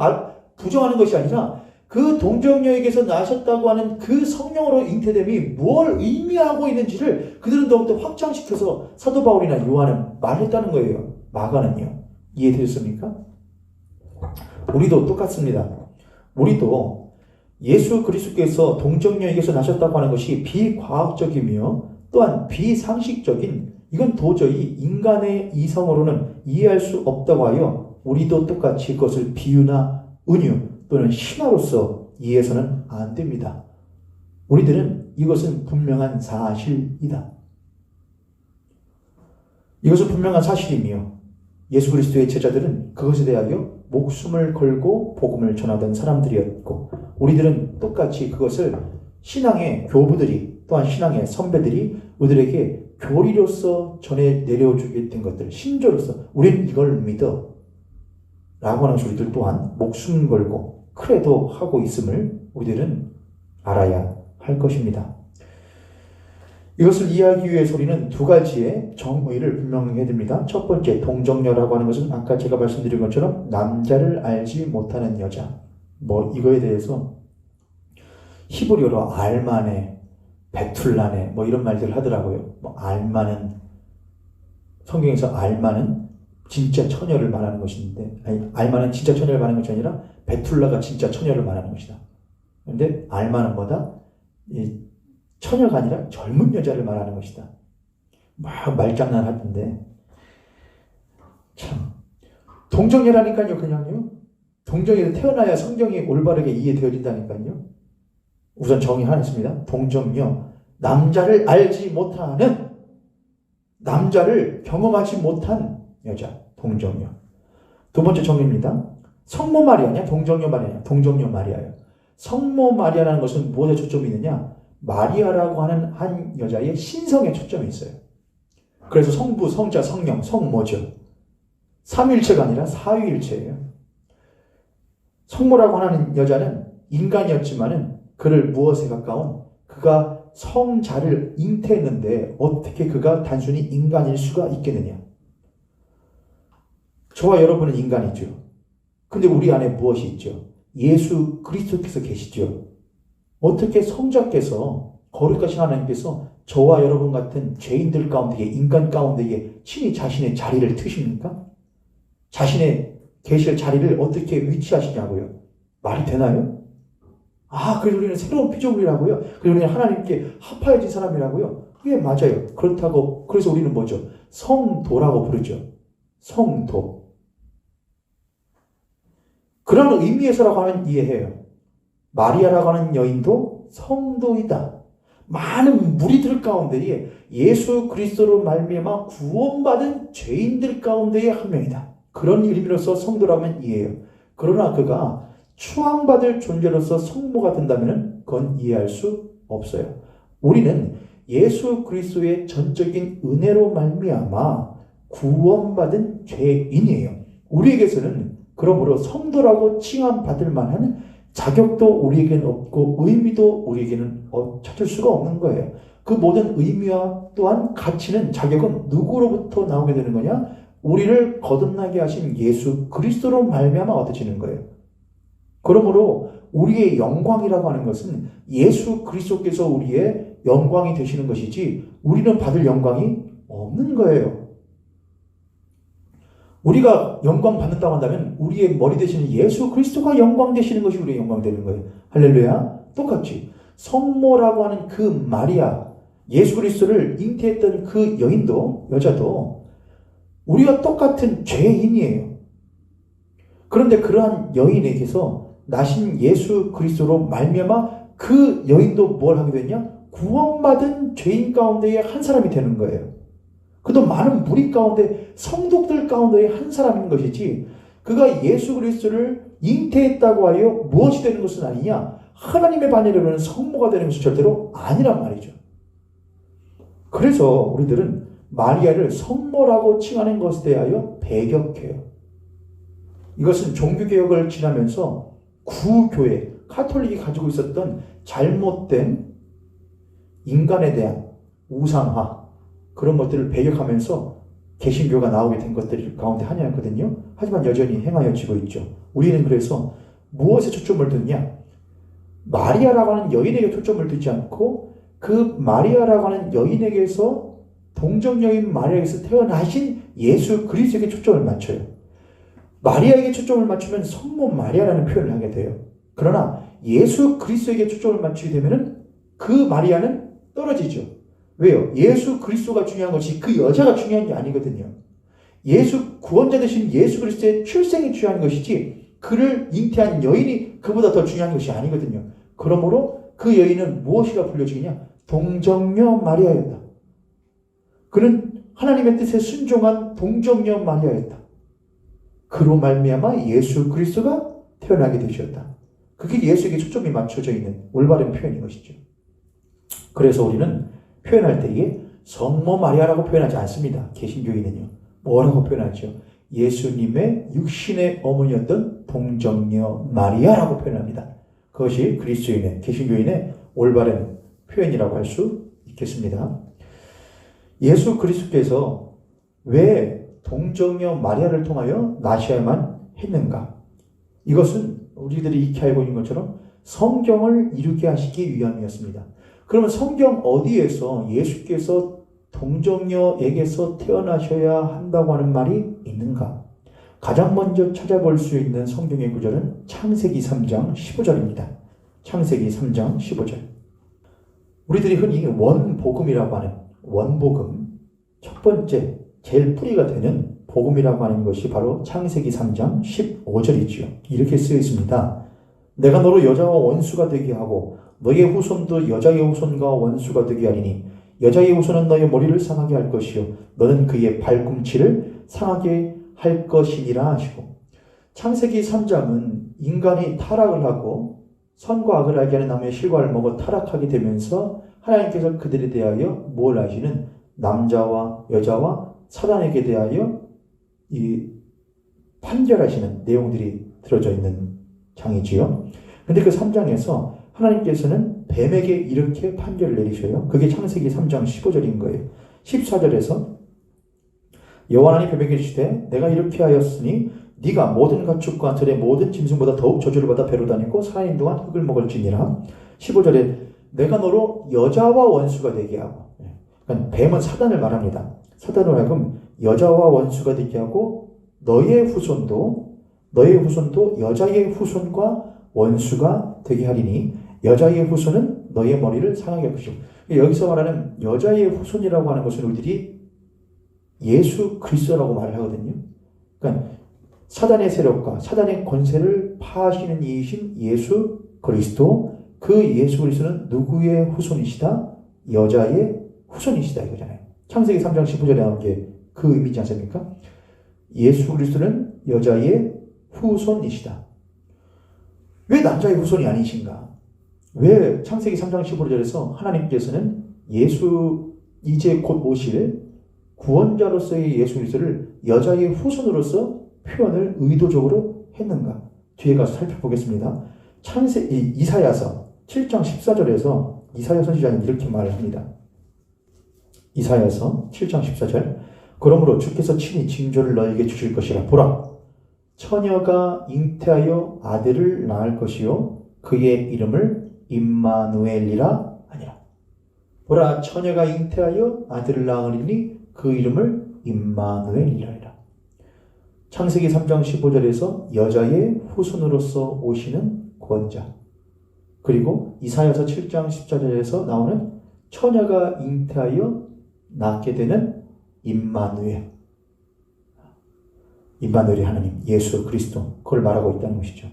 부정하는 것이 아니라 그 동정녀에게서 나셨다고 하는 그 성령으로 잉태됨이 뭘 의미하고 있는지를 그들은 더욱더 확장시켜서 사도 바울이나 요한은 말했다는 거예요. 마가는요. 이해되셨습니까? 우리도 똑같습니다. 우리도 예수 그리스도께서 동정녀에게서 나셨다고 하는 것이 비과학적이며 또한 비상식적인, 이건 도저히 인간의 이성으로는 이해할 수 없다고 하여 우리도 똑같이 그것을 비유나 은유 또는 신화로서 이해해서는 안 됩니다. 우리들은 이것은 분명한 사실이다. 이것은 분명한 사실이며 예수 그리스도의 제자들은 그것에 대하여 목숨을 걸고 복음을 전하던 사람들이었고, 우리들은 똑같이 그것을 신앙의 교부들이 또한 신앙의 선배들이 우리들에게 교리로서 전해 내려주게 된 것들, 신조로서 우리는 이걸 믿어 라고 하는 우리들 또한 목숨 걸고 크레도 하고 있음을 우리들은 알아야 할 것입니다. 이것을 이해하기 위해서 우리는 두 가지의 정의를 분명히 해야 됩니다. 첫 번째, 동정녀라고 하는 것은 아까 제가 말씀드린 것처럼 남자를 알지 못하는 여자. 이거에 대해서 히브리어로 알마네, 베툴라네 이런 말들을 하더라고요. 알마는, 성경에서 알마는 진짜 처녀를 말하는 것인데, 알마는 진짜 처녀를 말하는 것이 아니라 베툴라가 진짜 처녀를 말하는 것이다. 그런데 알마는 뭐다? 처녀가 아니라 젊은 여자를 말하는 것이다. 막 말장난 하던데, 참 동정녀라니까요. 그냥요. 동정녀에서 태어나야 성경이 올바르게 이해되어진다니까요. 우선 정의 하나 있습니다. 동정녀, 남자를 알지 못하는, 남자를 경험하지 못한 여자, 동정녀. 두 번째 정의입니다. 성모 마리아냐, 동정녀 마리아냐? 동정녀 마리아예요. 성모 마리아라는 것은 무엇에 초점이 있느냐? 마리아라고 하는 한 여자의 신성에 초점이 있어요. 그래서 성부, 성자, 성령, 성모죠. 삼위일체가 아니라 사위일체예요. 성모라고 하는 여자는 인간이었지만은 그를 무엇에 가까운, 그가 성자를 잉태했는데 어떻게 그가 단순히 인간일 수가 있겠느냐? 저와 여러분은 인간이죠. 근데 우리 안에 무엇이 있죠? 예수 그리스도께서 계시죠. 어떻게 성자께서, 거룩하신 하나님께서 저와 여러분 같은 죄인들 가운데에, 인간 가운데에 친히 자신의 자리를 트십니까? 자신의 계실 자리를 어떻게 위치하시냐고요? 말이 되나요? 그래서 우리는 새로운 피조물이라고요? 그래서 우리는 하나님께 합하여진 사람이라고요? 예, 맞아요. 그렇다고, 그래서 우리는 뭐죠? 성도라고 부르죠. 성도. 그런 의미에서라고 하면 이해해요. 마리아라고 하는 여인도 성도이다. 많은 무리들 가운데에 예수 그리스도로 말미암아 구원받은 죄인들 가운데의 한 명이다. 그런 의미로서 성도라면 이해해요. 그러나 그가 추앙받을 존재로서 성모가 된다면 그건 이해할 수 없어요. 우리는 예수 그리스도의 전적인 은혜로 말미암아 구원받은 죄인이에요. 우리에게서는 그러므로 성도라고 칭함받을 만한 자격도 우리에게는 없고 의미도 우리에게는 찾을 수가 없는 거예요. 그 모든 의미와 또한 가치는 자격은 누구로부터 나오게 되는 거냐? 우리를 거듭나게 하신 예수 그리스도로 말미암아 얻어지는 거예요. 그러므로 우리의 영광이라고 하는 것은 예수 그리스도께서 우리의 영광이 되시는 것이지 우리는 받을 영광이 없는 거예요. 우리가 영광 받는다고 한다면 우리의 머리 되시는 예수 그리스도가 영광 되시는 것이 우리의 영광 되는 거예요. 할렐루야. 똑같이 성모라고 하는 그 마리아, 예수 그리스도를 잉태했던 그 여인도, 여자도 우리와 똑같은 죄인이에요. 그런데 그러한 여인에게서 나신 예수 그리스도로 말미암아 그 여인도 뭘 하게 됐냐? 구원받은 죄인 가운데의 한 사람이 되는 거예요. 그도 많은 무리 가운데 성도들 가운데의 한 사람인 것이지 그가 예수 그리스도를 잉태했다고 하여 무엇이 되는 것은 아니냐? 하나님의 자녀라는 성모가 되는 것은 절대로 아니란 말이죠. 그래서 우리들은 마리아를 성모라고 칭하는 것에 대하여 배격해요. 이것은 종교개혁을 지나면서 구교회, 카톨릭이 가지고 있었던 잘못된 인간에 대한 우상화, 그런 것들을 배격하면서 개신교가 나오게 된 것들 가운데 하나였거든요. 하지만 여전히 행하여지고 있죠. 우리는 그래서 무엇에 초점을 두느냐? 마리아라고 하는 여인에게 초점을 두지 않고 그 마리아라고 하는 여인에게서 동정여인 마리아에게서 태어나신 예수 그리스도에게 초점을 맞춰요. 마리아에게 초점을 맞추면 성모 마리아라는 표현을 하게 돼요. 그러나 예수 그리스도에게 초점을 맞추게 되면 그 마리아는 떨어지죠. 왜요? 예수 그리스도가 중요한 것이 그 여자가 중요한 게 아니거든요. 구원자 되신 예수 그리스도의 출생이 중요한 것이지 그를 잉태한 여인이 그보다 더 중요한 것이 아니거든요. 그러므로 그 여인은 무엇이라 불려지느냐? 동정녀 마리아였다. 그는 하나님의 뜻에 순종한 동정녀 마리아였다. 그로 말미암아 예수 그리스도가 태어나게 되셨다. 그게 예수에게 초점이 맞춰져 있는 올바른 표현인 것이죠. 그래서 우리는 표현할 때에 성모 마리아라고 표현하지 않습니다. 개신교인은요. 뭐라고 표현하죠? 예수님의 육신의 어머니였던 동정녀 마리아라고 표현합니다. 그것이 그리스도인의, 개신교인의 올바른 표현이라고 할 수 있겠습니다. 예수 그리스도께서 왜 동정녀 마리아를 통하여 나셔야만 했는가? 이것은 우리들이 익히 알고 있는 것처럼 성경을 이루게 하시기 위함이었습니다. 그러면 성경 어디에서 예수께서 동정녀에게서 태어나셔야 한다고 하는 말이 있는가? 가장 먼저 찾아볼 수 있는 성경의 구절은 창세기 3장 15절입니다. 창세기 3장 15절. 우리들이 흔히 원복음이라고 하는 원복음, 첫 번째 제일 뿌리가 되는 복음이라고 하는 것이 바로 창세기 3장 15절이지요. 이렇게 쓰여 있습니다. 내가 너로 여자와 원수가 되게 하고 너의 후손도 여자의 후손과 원수가 되게 하리니 여자의 후손은 너의 머리를 상하게 할 것이요 너는 그의 발꿈치를 상하게 할 것이니라 하시고, 창세기 3장은 인간이 타락을 하고 선과 악을 알게 하는 나무의 실과를 먹어 타락하게 되면서 하나님께서 그들에 대하여 뭘 하시는 남자와 여자와 사단에게 대하여 이 판결하시는 내용들이 들어져 있는 장이지요. 근데 그 3장에서 하나님께서는 뱀에게 이렇게 판결을 내리셔요. 그게 창세기 3장 15절인 거예요. 14절에서 여호와 하나님이 뱀에게 이르시되 내가 이렇게 하였으니 네가 모든 가축과 들의 모든 짐승보다 더욱 저주를 받아 배로 다니고 살아있는 동안 흙을 먹을지니라. 15절에 내가 너로 여자와 원수가 되게 하고, 그러니까 뱀은 사단을 말합니다. 사단으로 하여금 여자와 원수가 되게 하고 너의 후손도 여자의 후손과 원수가 되게 하리니 여자의 후손은 너의 머리를 상하게 할 것이고, 여기서 말하는 여자의 후손이라고 하는 것은 우리들이 예수 그리스도라고 말을 하거든요. 그러니까 사단의 세력과 사단의 권세를 파하시는 이이신 예수 그리스도, 그 예수 그리스도는 누구의 후손이시다? 여자의 후손이시다 이거잖아요. 창세기 3장 15절에 나온 게 그 의미지 않습니까? 예수 그리스도는 여자의 후손이시다. 왜 남자의 후손이 아니신가? 왜 창세기 3장 15절에서 하나님께서는 예수 이제 곧 오실 구원자로서의 예수 그리스도를 여자의 후손으로서 표현을 의도적으로 했는가? 뒤에 가서 살펴보겠습니다. 이사야서 7장 14절에서 이사야 선지자는 이렇게 말을 합니다. 이사야서 7장 14절 그러므로 주께서 친히 징조를 너에게 주실 것이라. 보라, 처녀가 잉태하여 아들을 낳을 것이요 그의 이름을 임마누엘이라 하니라. 보라, 처녀가 잉태하여 아들을 낳으리니 그 이름을 임마누엘이라 하니라. 창세기 3장 15절에서 여자의 후손으로서 오시는 구원자, 그리고 이사야서 7장 14절에서 나오는 처녀가 잉태하여 낳게 되는 임마누엘, 임마누엘이 하나님, 예수 그리스도, 그걸 말하고 있다는 것이죠.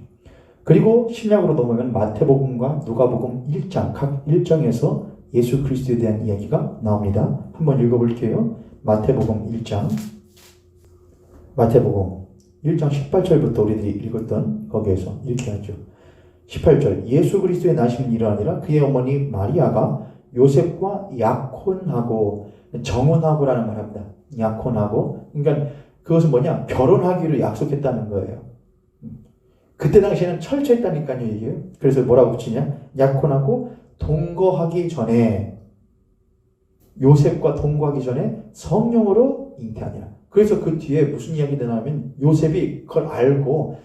그리고 신약으로 넘어가면 마태복음과 누가복음 1장, 각 1장에서 예수 그리스도에 대한 이야기가 나옵니다. 한번 읽어볼게요. 마태복음 1장 18절부터 우리들이 읽었던 거기에서 이렇게 하죠. 18절, 예수 그리스도의 나심은 이러하니라. 그의 어머니 마리아가 요셉과 약혼하고, 정혼하고라는 말 합니다. 약혼하고, 그러니까 그것은 뭐냐? 결혼하기로 약속했다는 거예요. 그때 당시에는 철저했다니까요, 이게. 그래서 뭐라고 붙이냐? 약혼하고 동거하기 전에, 요셉과 동거하기 전에 성령으로 잉태하니라. 그래서 그 뒤에 무슨 이야기가 나오면 요셉이 그걸 알고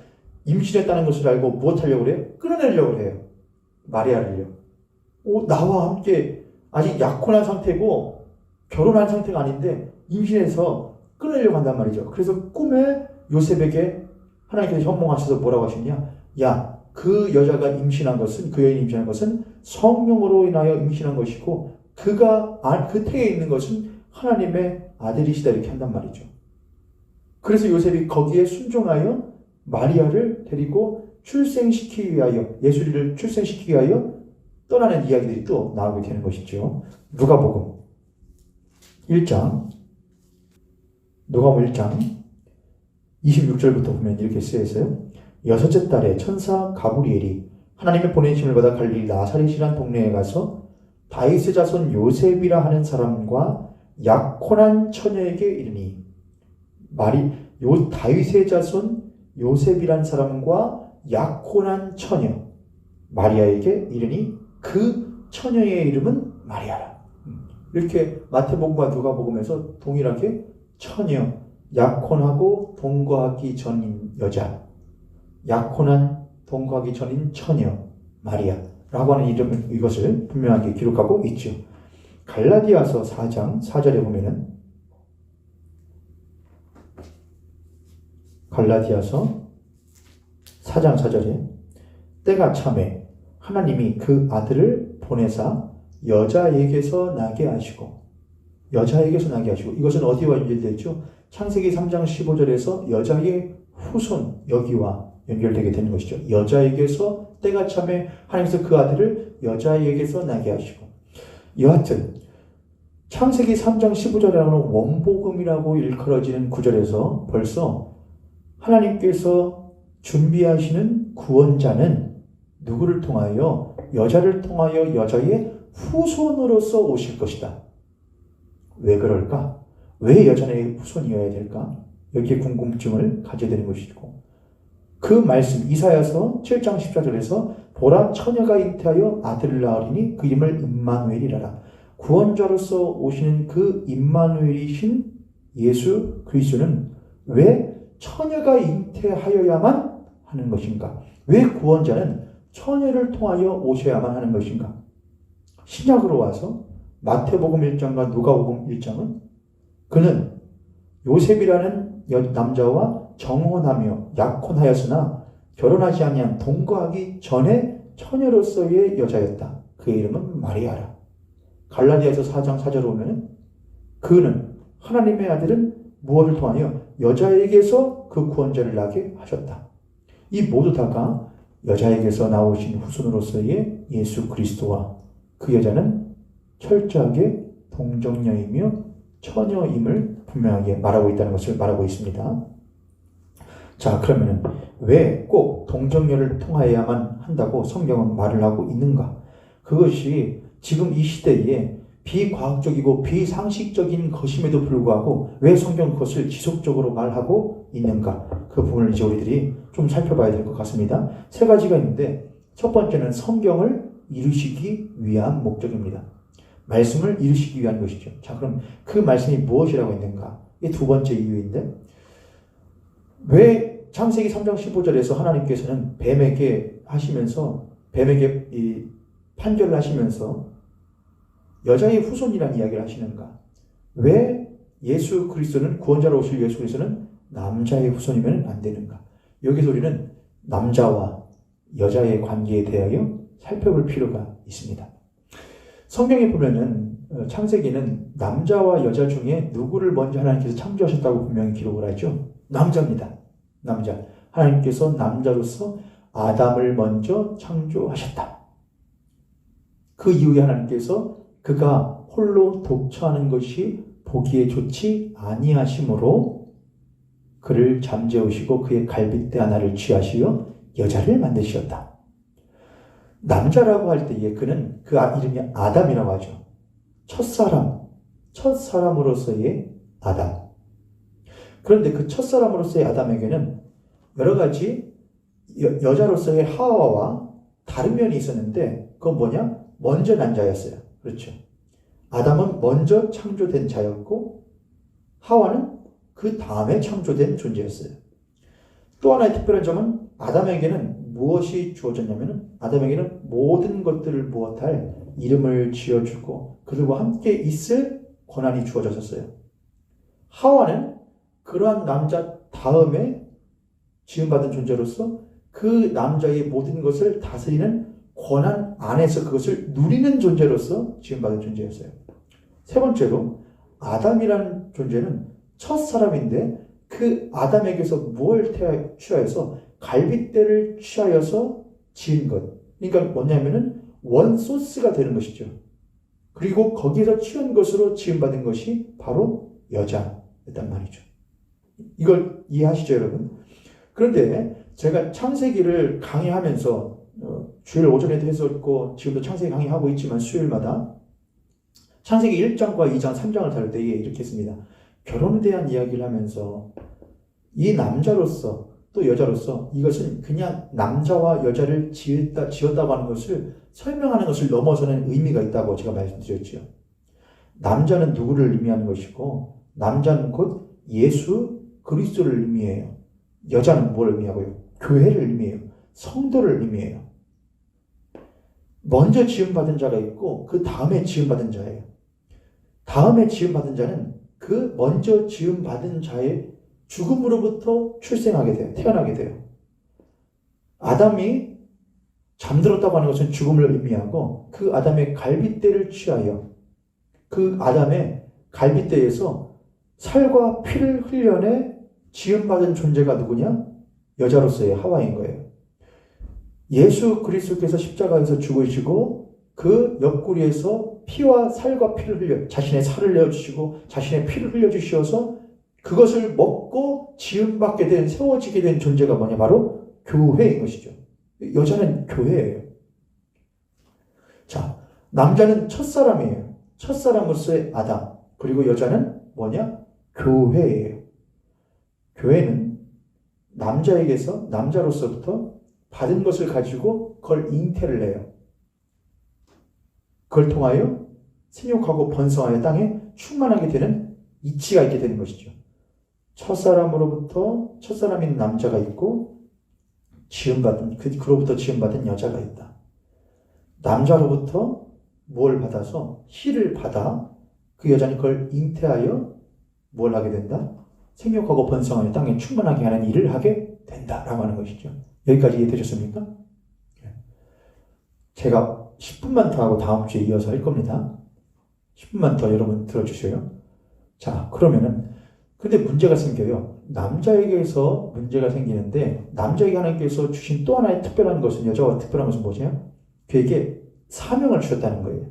임신했다는 것을 알고 무엇하려고 그래요? 끌어내려고 그래요. 마리아를요. 나와 함께 아직 약혼한 상태고 결혼한 상태가 아닌데 임신해서 끊으려고 한단 말이죠. 그래서 꿈에 요셉에게 하나님께서 현몽하셔서 뭐라고 하시냐? 야, 그 여자가 임신한 것은, 그 여인이 임신한 것은 성령으로 인하여 임신한 것이고 그가 그 태에 있는 것은 하나님의 아들이시다, 이렇게 한단 말이죠. 그래서 요셉이 거기에 순종하여 마리아를 데리고 출생시키기 위하여, 예수를 출생시키기 위하여 떠나는 이야기들이 또 나오게 되는 것이죠. 누가복음 1장 26절부터 보면 이렇게 쓰여 있어요. 여섯째 달에 천사 가브리엘이 하나님의 보내심을 받아 갈릴리 나사렛이라는 동네에 가서 다윗의 자손 요셉이라 하는 사람과 약혼한 처녀에게 이르니, 다윗의 자손 요셉이란 사람과 약혼한 처녀 마리아에게 이르니 그 처녀의 이름은 마리아라. 이렇게 마태복음과 누가복음에서 동일하게 처녀, 약혼하고 동거하기 전인 여자, 약혼한 동거하기 전인 처녀 마리아라고 하는 이름을, 이것을 분명하게 기록하고 있죠. 갈라디아서 4장 4절에 보면은, 갈라디아서 4장 4절에 때가 참에 하나님이 그 아들을 보내사 여자에게서 나게 하시고, 이것은 어디와 연결되어 있죠? 창세기 3장 15절에서 여자의 후손, 여기와 연결되게 되는 것이죠. 여자에게서 때가 참에 하나님께서 그 아들을 여자에게서 나게 하시고, 여하튼 창세기 3장 15절에 나오는 원복음이라고 일컬어지는 구절에서 벌써 하나님께서 준비하시는 구원자는 누구를 통하여? 여자를 통하여 여자의 후손으로서 오실 것이다. 왜 그럴까? 왜 여자의 후손이어야 될까? 여기에 궁금증을 가져야 되는 것이고, 그 말씀 이사야서 7장 14절에서 보라, 처녀가 잉태하여 아들을 낳으리니 그 이름을 임마누엘이라라. 구원자로서 오시는 그 임마누엘이신 예수 그리스도는 왜 처녀가 잉태하여야만 하는 것인가? 왜 구원자는 처녀를 통하여 오셔야만 하는 것인가? 신약으로 와서 마태복음 1장과 누가복음 1장은 그는 요셉이라는 남자와 정혼하며 약혼하였으나 결혼하지 아니한 동거하기 전에 처녀로서의 여자였다. 그의 이름은 마리아라. 갈라디아서 4장 4절에 보면 그는, 하나님의 아들은 무엇을 통하여? 여자에게서 그 구원자를 낳게 하셨다. 이 모두 다가 여자에게서 나오신 후손으로서의 예수 그리스도와 그 여자는 철저하게 동정녀이며 처녀임을 분명하게 말하고 있다는 것을 말하고 있습니다. 자, 그러면은 왜 꼭 동정녀를 통하여야만 한다고 성경은 말을 하고 있는가? 그것이 지금 이 시대에 비과학적이고 비상식적인 것임에도 불구하고 왜 성경 그것을 지속적으로 말하고 있는가? 그 부분을 이제 우리들이 좀 살펴봐야 될 것 같습니다. 세 가지가 있는데 첫 번째는 성경을 이루시기 위한 목적입니다. 말씀을 이루시기 위한 것이죠. 자, 그럼 그 말씀이 무엇이라고 있는가? 이게 두 번째 이유인데 왜 창세기 3장 15절에서 하나님께서는 뱀에게 이 판결을 하시면서 여자의 후손이라는 이야기를 하시는가? 왜 예수 그리스도는 구원자로 오실 예수 그리스도는 남자의 후손이면 안 되는가? 여기서 우리는 남자와 여자의 관계에 대하여 살펴볼 필요가 있습니다. 성경에 보면은 창세기는 남자와 여자 중에 누구를 먼저 하나님께서 창조하셨다고 분명히 기록을 하죠. 남자입니다. 남자. 하나님께서 남자로서 아담을 먼저 창조하셨다. 그 이후에 하나님께서 그가 홀로 독처하는 것이 보기에 좋지 아니하심으로 그를 잠재우시고 그의 갈빗대 하나를 취하시어 여자를 만드셨다. 남자라고 할 때에 그는 그 이름이 아담이라고 하죠. 첫사람으로서의 아담. 그런데 그 첫사람으로서의 아담에게는 여러 가지 여자로서의 하와와 다른 면이 있었는데 그건 뭐냐? 먼저 난 자였어요. 그렇죠. 아담은 먼저 창조된 자였고 하와는 그 다음에 창조된 존재였어요. 또 하나의 특별한 점은 아담에게는 무엇이 주어졌냐면 아담에게는 모든 것들을 무엇할 이름을 지어주고 그들과 함께 있을 권한이 주어졌었어요. 하와는 그러한 남자 다음에 지음받은 존재로서 그 남자의 모든 것을 다스리는 권한 안에서 그것을 누리는 존재로서 지음받은 존재였어요. 세 번째로 아담이라는 존재는 첫 사람인데 그 아담에게서 뭘 취하여서 갈빗대를 취하여서 지은 것. 그러니까 뭐냐면은 원소스가 되는 것이죠. 그리고 거기서 취한 것으로 지음받은 것이 바로 여자였단 말이죠. 이걸 이해하시죠, 여러분? 그런데 제가 창세기를 강의하면서 주일 오전에도 했었고 지금도 창세기 강의하고 있지만 수요일마다 창세기 1장과 2장, 3장을 다룰 때에 이렇게 했습니다. 결혼에 대한 이야기를 하면서 이 남자로서 또 여자로서 이것은 그냥 남자와 여자를 지었다고 하는 것을 설명하는 것을 넘어서는 의미가 있다고 제가 말씀드렸죠. 남자는 누구를 의미하는 것이고 남자는 곧 예수 그리스도를 의미해요. 여자는 뭘 의미하고요? 교회를 의미해요. 성도를 의미해요. 먼저 지음받은 자가 있고 그 다음에 지음받은 자예요. 다음에 지음받은 자는 그 먼저 지음받은 자의 죽음으로부터 출생하게 돼요. 태어나게 돼요. 아담이 잠들었다고 하는 것은 죽음을 의미하고 그 아담의 갈빗대를 취하여 그 아담의 갈빗대에서 살과 피를 흘려내 지음받은 존재가 누구냐? 여자로서의 하와인 거예요. 예수 그리스도께서 십자가에서 죽으시고 그 옆구리에서 피와 살과 피를 흘려 자신의 살을 내어주시고 자신의 피를 흘려주셔서 그것을 먹고 지음받게 된 세워지게 된 존재가 뭐냐? 바로 교회인 것이죠. 여자는 교회예요. 자, 남자는 첫사람이에요. 첫사람으로서의 아담. 그리고 여자는 뭐냐? 교회예요. 교회는 남자에게서 남자로서부터 받은 것을 가지고 그걸 잉태를 해요. 그걸 통하여 생육하고 번성하여 땅에 충만하게 되는 이치가 있게 되는 것이죠. 첫사람인 남자가 있고 그로부터 지음받은 여자가 있다. 남자로부터 뭘 받아서 씨를 받아 그 여자는 그걸 잉태하여 뭘 하게 된다? 생육하고 번성하여 땅에 충만하게 하는 일을 하게 된다라고 하는 것이죠. 여기까지 이해되셨습니까? 제가 10분만 더 하고 다음 주에 이어서 할 겁니다. 10분만 더 여러분 들어주세요. 자, 그러면은 근데 문제가 생겨요. 남자에게서 문제가 생기는데 남자에게 하나님께서 주신 또 하나의 특별한 것은 여자와 특별한 것은 뭐죠? 그에게 사명을 주셨다는 거예요.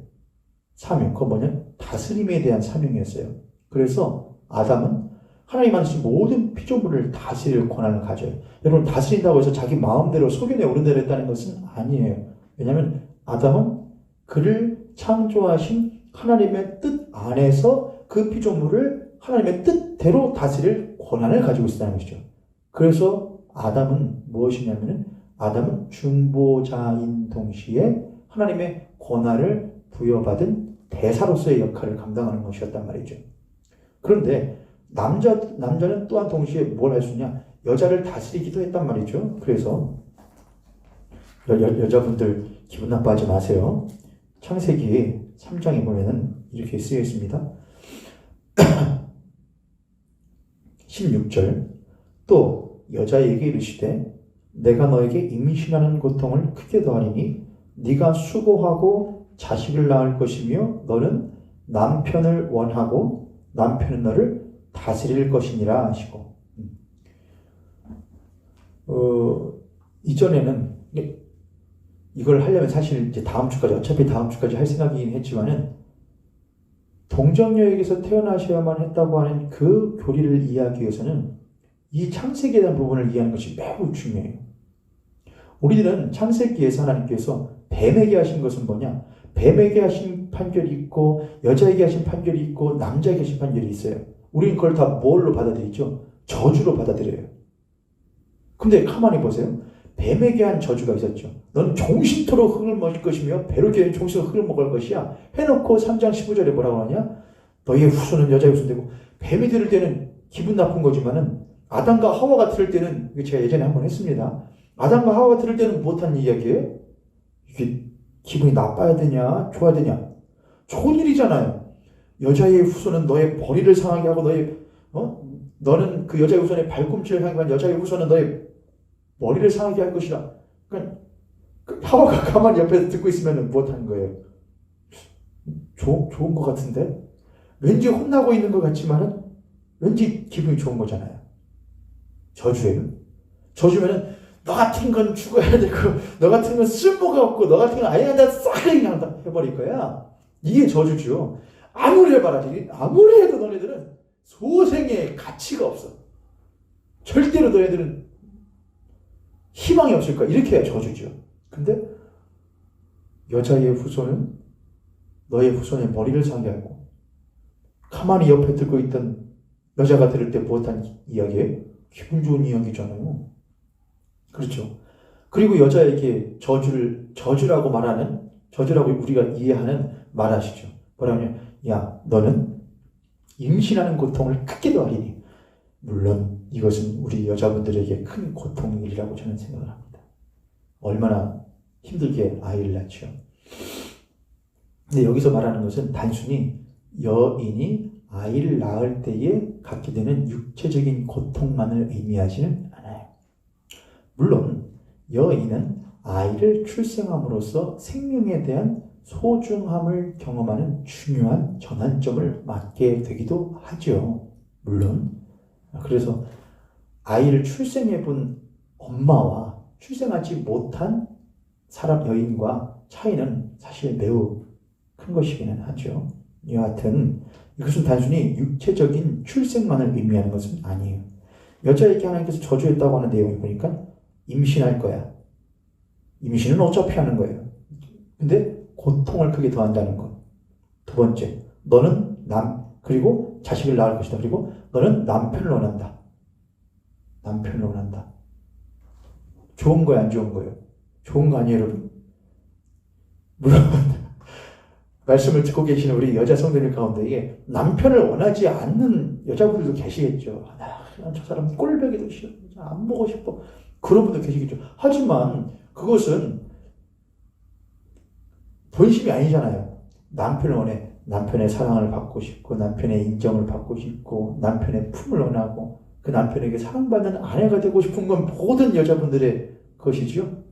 사명, 그건 뭐냐? 다스림에 대한 사명이었어요. 그래서 아담은 하나님 안에서 모든 피조물을 다스릴 권한을 가져요. 여러분, 다스린다고 해서 자기 마음대로 소견에 오른 대로 했다는 것은 아니에요. 왜냐하면 아담은 그를 창조하신 하나님의 뜻 안에서 그 피조물을 하나님의 뜻대로 다스릴 권한을 가지고 있었다는 것이죠. 그래서 아담은 무엇이냐면은 아담은 중보자인 동시에 하나님의 권한을 부여받은 대사로서의 역할을 감당하는 것이었단 말이죠. 그런데 남자는 또한 동시에 뭘 할 수 있냐? 여자를 다스리기도 했단 말이죠. 그래서 여자분들 기분 나빠하지 마세요. 창세기 3장에 보면은 이렇게 쓰여 있습니다. 16절 또 여자에게 이르시되 내가 너에게 임신하는 고통을 크게 더하리니 네가 수고하고 자식을 낳을 것이며 너는 남편을 원하고 남편은 너를 다스릴 것이니라 하시고 이전에는 이걸 하려면 사실 이제 다음 주까지 할 생각이긴 했지만은 동정녀에게서 태어나셔야만 했다고 하는 그 교리를 이해하기 위해서는 이 창세기에 대한 부분을 이해하는 것이 매우 중요해요. 우리들은 창세기에서 하나님께서 뱀에게 하신 것은 뭐냐? 뱀에게 하신 판결이 있고 여자에게 하신 판결이 있고 남자에게 하신 판결이 있어요. 우리는 그걸 다 뭘로 받아들이죠? 저주로 받아들여요. 근데 가만히 보세요. 뱀에게 한 저주가 있었죠. 너는 종신토록 흙을 먹을 것이며 배로 기는 종신토록 흙을 먹을 것이야. 해놓고 3장 15절에 뭐라고 하냐? 너희의 후손은 여자의 후손 되고 뱀이 들을 때는 기분 나쁜 거지만은 아담과 하와가 들을 때는 제가 예전에 한번 했습니다. 아담과 하와가 들을 때는 무엇한 이야기예요? 이게 기분이 나빠야 되냐 좋아야 되냐? 좋은 일이잖아요. 여자의 후손은 너의 머리를 상하게 하고 너는 그 여자의 후손의 발꿈치를 향하게 한 여자의 후손은 너의 머리를 상하게 할 것이라. 그러니까 하와가 가만히 옆에서 듣고 있으면 무엇하는 거예요? 좋은 것 같은데? 왠지 혼나고 있는 것 같지만은 왠지 기분이 좋은 거잖아요. 저주예요. 저주면은 너 같은 건 죽어야 되고 너 같은 건 쓸모가 없고 너 같은 건 아예 다 싹 그냥 해버릴 거야. 이게 저주죠. 아무리 해봐라. 아무리 해도 너네들은 소생의 가치가 없어. 절대로 너네들은 희망이 없을 거야. 이렇게 해야 저주죠. 근데 여자의 후손은 너의 후손의 머리를 상게 하고 가만히 옆에 들고 있던 여자가 들을 때 무엇한 이야기예요? 기분 좋은 이야기잖아요. 그렇죠. 그리고 여자에게 저주라고 말하는, 저주라고 우리가 이해하는 말하시죠. 뭐라면, 야, 너는 임신하는 고통을 크게 더하리니. 물론 이것은 우리 여자분들에게 큰 고통이라고 저는 생각을 합니다. 얼마나 힘들게 아이를 낳죠. 근데 여기서 말하는 것은 단순히 여인이 아이를 낳을 때에 갖게 되는 육체적인 고통만을 의미하지는 않아요. 물론 여인은 아이를 출생함으로써 생명에 대한 소중함을 경험하는 중요한 전환점을 맞게 되기도 하죠. 물론 그래서 아이를 출생해 본 엄마와 출생하지 못한 사람 여인과 차이는 사실 매우 큰 것이기는 하죠. 여하튼 이것은 단순히 육체적인 출생만을 의미하는 것은 아니에요. 여자에게 하나님께서 저주했다고 하는 내용을 보니까 임신할 거야. 임신은 어차피 하는 거예요. 근데 고통을 크게 더한다는 것. 두 번째, 너는 그리고 자식을 낳을 것이다. 그리고 너는 남편을 원한다. 남편을 원한다. 좋은 거야, 안 좋은 거예요? 좋은 거 아니에요, 여러분? 물론 말씀을 듣고 계시는 우리 여자 성도님 가운데 이게 남편을 원하지 않는 여자분들도 계시겠죠. 저 사람 꼴보기도 싫어. 안 보고 싶어. 그런 분도 계시겠죠. 하지만 그것은 본심이 아니잖아요. 남편을 원해. 남편의 사랑을 받고 싶고 남편의 인정을 받고 싶고 남편의 품을 원하고 그 남편에게 사랑받는 아내가 되고 싶은 건 모든 여자분들의 것이죠.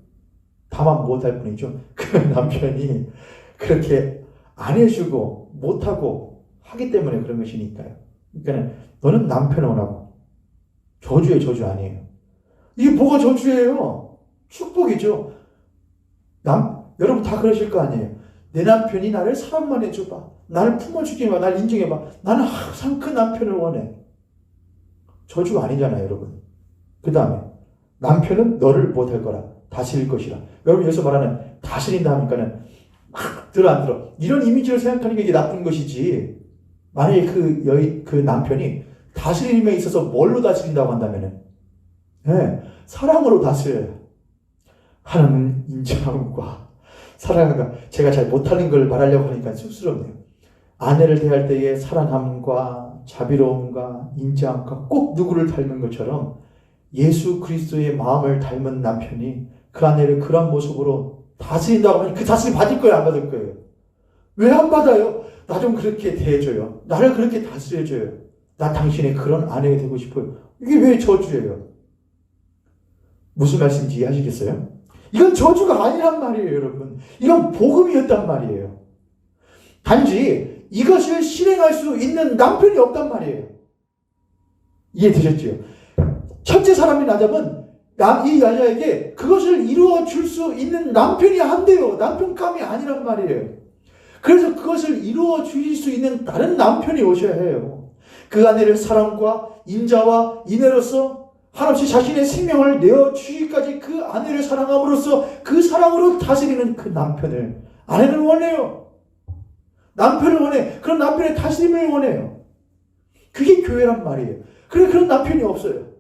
다만 못할 뿐이죠. 그 남편이 그렇게 안 해주고 못하고 하기 때문에 그런 것이니까요. 그러니까 너는 남편을 원하고 저주의 저주 아니에요. 이게 뭐가 저주예요? 축복이죠. 여러분 다 그러실 거 아니에요. 내 남편이 나를 사랑만 해줘봐. 나를 품어주기만, 나를 인정해봐. 나는 항상 그 남편을 원해. 저주가 아니잖아요, 여러분. 그 다음에 남편은 너를 못할 거라. 다스릴 것이라. 여러분 여기서 말하는 다스린다 하니까는 막 들어 안 들어. 이런 이미지를 생각하는 게 이게 나쁜 것이지. 만약에 그 남편이 다스림에 있어서 뭘로 다스린다고 한다면은, 네, 사랑으로 다스려요. 하나님은 인정함과 사랑과, 제가 잘 못하는 걸 말하려고 하니까 쑥스럽네요. 아내를 대할 때의 사랑함과 자비로움과 인정함과 꼭 누구를 닮은 것처럼 예수 그리스도의 마음을 닮은 남편이 그 아내를 그런 모습으로 다스린다고 하니 그 다스림 받을 거예요, 안 받을 거예요? 왜 안 받아요? 나 좀 그렇게 대해줘요. 나를 그렇게 다스려줘요. 나 당신의 그런 아내가 되고 싶어요. 이게 왜 저주예요? 무슨 말씀인지 이해하시겠어요? 이건 저주가 아니란 말이에요, 여러분. 이건 복음이었단 말이에요. 단지 이것을 실행할 수 있는 남편이 없단 말이에요. 이해되셨죠? 첫째 사람인 아담은 이 여자에게 그것을 이루어 줄 수 있는 남편이 안 돼요. 남편감이 아니란 말이에요. 그래서 그것을 이루어 주실 수 있는 다른 남편이 오셔야 해요. 그 아내를 사랑과 인자와 인애로서 한없이 자신의 생명을 내어주기까지 그 아내를 사랑함으로써 그 사랑으로 다스리는 그 남편을 아내는 원해요. 남편을 원해. 그런 남편의 다스림을 원해요. 그게 교회란 말이에요. 그런 남편이 없어요.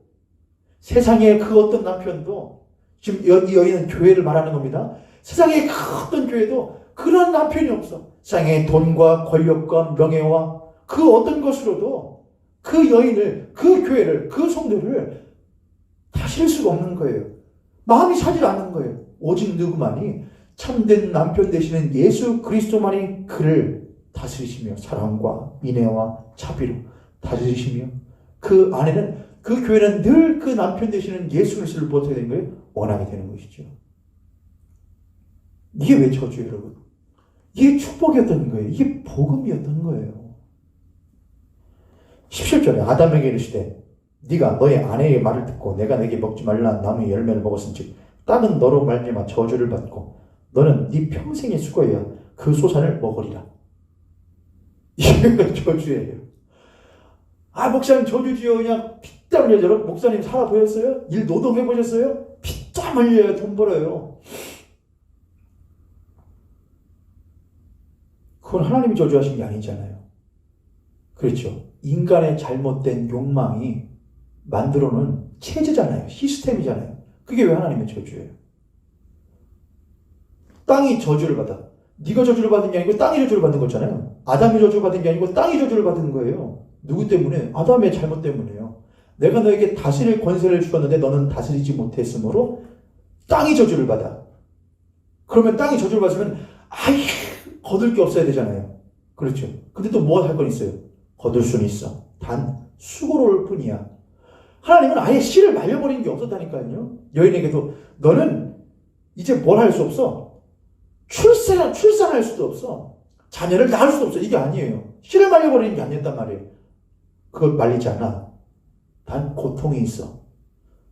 세상에 그 어떤 남편도, 지금 이 여인은 교회를 말하는 겁니다. 세상에 그 어떤 교회도 그런 남편이 없어. 세상에 돈과 권력과 명예와 그 어떤 것으로도 그 여인을, 그 교회를, 그 성도를 다스릴 수가 없는 거예요. 마음이 차질 않는 거예요. 오직 누구만이 참된 남편 되시는 예수 그리스도만이 그를 다스리시며 사랑과 인애와 자비로 다스리시며 그 아내는, 그 교회는 늘 그 남편 되시는 예수 그리스도를 보게 되는 거예요. 원하게 되는 것이죠. 이게 왜 저주예요, 여러분? 이게 축복이었던 거예요. 이게 복음이었던 거예요. 17절에 아담에게 이르시되 네가 너의 아내의 말을 듣고 내가 내게 먹지 말라는 나무의 열매를 먹었은즉 땅은 너로 말미암아 저주를 받고 너는 네 평생의 수고에야 그 소산을 먹으리라. 이게 저주예요. 아, 목사님 저주지요. 그냥 피땀 흘려요. 목사님 살아 보였어요? 일 노동해 보셨어요? 피땀 흘려요. 돈 벌어요. 그건 하나님이 저주하신 게 아니잖아요. 그렇죠. 인간의 잘못된 욕망이 만들어놓은 체제잖아요. 시스템이잖아요. 그게 왜 하나님의 저주예요? 땅이 저주를 받아. 네가 저주를 받은 게 아니고 땅이 저주를 받는 거잖아요. 아담이 저주를 받은 게 아니고 땅이 저주를 받은 거예요. 누구 때문에? 아담의 잘못 때문에요. 내가 너에게 다스릴 권세를 주었는데 너는 다스리지 못했으므로 땅이 저주를 받아. 그러면 땅이 저주를 받으면 거둘 게 없어야 되잖아요. 그렇죠. 근데 또 뭐 할 건 있어요? 거둘 수는 있어. 단 수고로울 뿐이야. 하나님은 아예 씨를 말려버리는 게 없었다니까요. 여인에게도 너는 이제 뭘 할 수 없어. 출산할 수도 없어. 자녀를 낳을 수도 없어. 이게 아니에요. 씨를 말려버리는 게 아니었단 말이에요. 그걸 말리지 않아. 단 고통이 있어.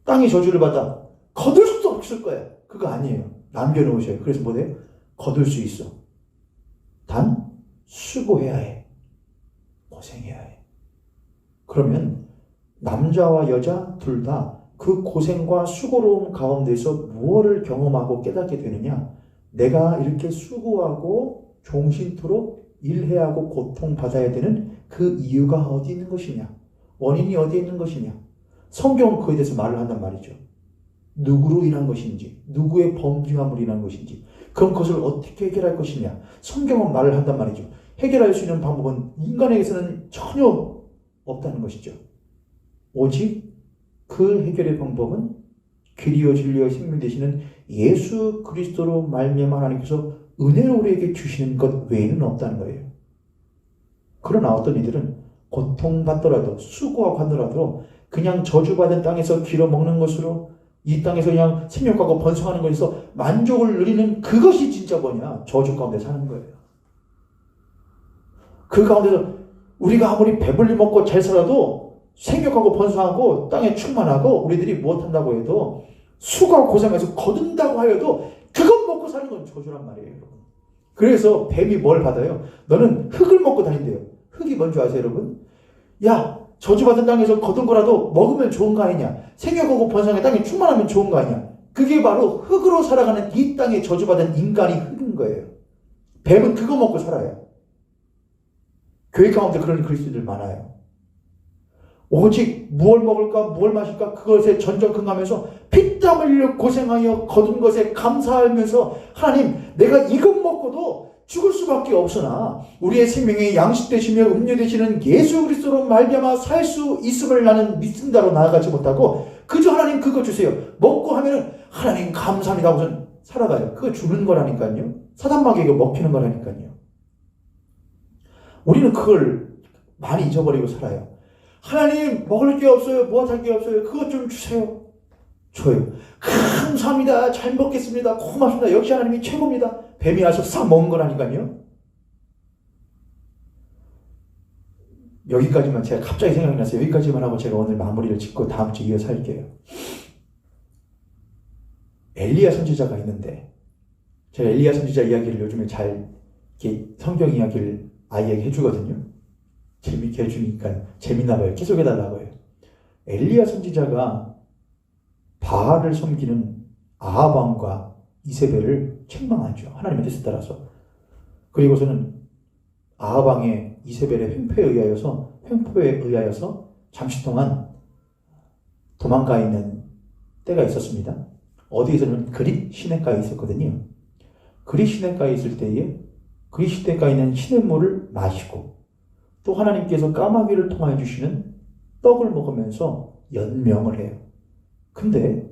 땅이 저주를 받아. 거둘 수도 없을 거야. 그거 아니에요. 남겨놓으셔요. 그래서 뭐래요? 거둘 수 있어. 단 수고해야 해. 고생해야 해. 그러면 남자와 여자 둘 다 그 고생과 수고로움 가운데서 무엇을 경험하고 깨닫게 되느냐? 내가 이렇게 수고하고 종신토록 일해야 하고 고통받아야 되는 그 이유가 어디 있는 것이냐? 원인이 어디에 있는 것이냐? 성경은 그에 대해서 말을 한단 말이죠. 누구로 인한 것인지, 누구의 범죄함으로 인한 것인지, 그럼 그것을 어떻게 해결할 것이냐? 성경은 말을 한단 말이죠. 해결할 수 있는 방법은 인간에게서는 전혀 없다는 것이죠. 오직 그 해결의 방법은 길이요 진리요 생명 되시는 예수 그리스도로 말미암아 하나님께서 은혜로 우리에게 주시는 것 외에는 없다는 거예요. 그러나 어떤 이들은 고통받더라도 수고하고 하더라도 그냥 저주받은 땅에서 길어먹는 것으로 이 땅에서 그냥 생육하고 번성하는 것에서 만족을 누리는 그것이 진짜 뭐냐? 저주 가운데 사는 거예요. 그 가운데서 우리가 아무리 배불리 먹고 잘 살아도 생육하고 번성하고 땅에 충만하고 우리들이 무엇한다고 해도 수고하고 고생해서 거둔다고 하여도 그것 먹고 사는 건 저주란 말이에요. 여러분. 그래서 뱀이 뭘 받아요? 너는 흙을 먹고 다닌대요. 흙이 뭔지 아세요, 여러분? 야, 저주받은 땅에서 거둔 거라도 먹으면 좋은 거 아니냐? 생육하고 번성의 땅이 충만하면 좋은 거 아니냐? 그게 바로 흙으로 살아가는 이 땅에 저주받은 인간이 흙인 거예요. 뱀은 그거 먹고 살아요. 교회 가운데 그런 그리스도들 많아요. 오직 무엇 먹을까 무엇 마실까 그것에 전전긍긍하면서 피땀 흘려 고생하여 거둔 것에 감사하면서 하나님 내가 이것 먹고도 죽을 수밖에 없으나 우리의 생명의 양식 되시며 음료 되시는 예수 그리스도로 말미암아 살 수 있음을 나는 믿습니다로 나아가지 못하고 그저 하나님 그거 주세요. 먹고 하면은 하나님 감사합니다 하고선 살아가요. 그거 주는 거라니까요. 사단마귀에게 먹히는 거라니까요. 우리는 그걸 많이 잊어버리고 살아요. 하나님 먹을 게 없어요. 무엇할 게 없어요. 그것 좀 주세요. 줘요. 감사합니다. 잘 먹겠습니다. 고맙습니다. 역시 하나님이 최고입니다. 뱀이 와서 싹 먹은 거라니까요. 여기까지만 제가 갑자기 생각이 났어요. 여기까지만 하고 제가 오늘 마무리를 짓고 다음 주에 이어서 할게요. 엘리야 선지자가 있는데 제가 엘리야 선지자 이야기를 요즘에 잘 이렇게 성경 이야기를 아이에게 해주거든요. 재밌게 해주니까 재밌나 봐요. 계속 해달라고 해요. 엘리야 선지자가 바알을 섬기는 아합 왕과 이세벨을 책망하죠. 하나님의 뜻에 따라서. 그리고서는 아합 왕의 이세벨의 횡포에 의하여서 잠시 동안 도망가 있는 때가 있었습니다. 어디에서는 그릿 시내가에 있었거든요. 그릿 시내가에 있을 때에 그릿 시내가에 있는 시냇물을 마시고 또 하나님께서 까마귀를 통하여 주시는 떡을 먹으면서 연명을 해요. 근데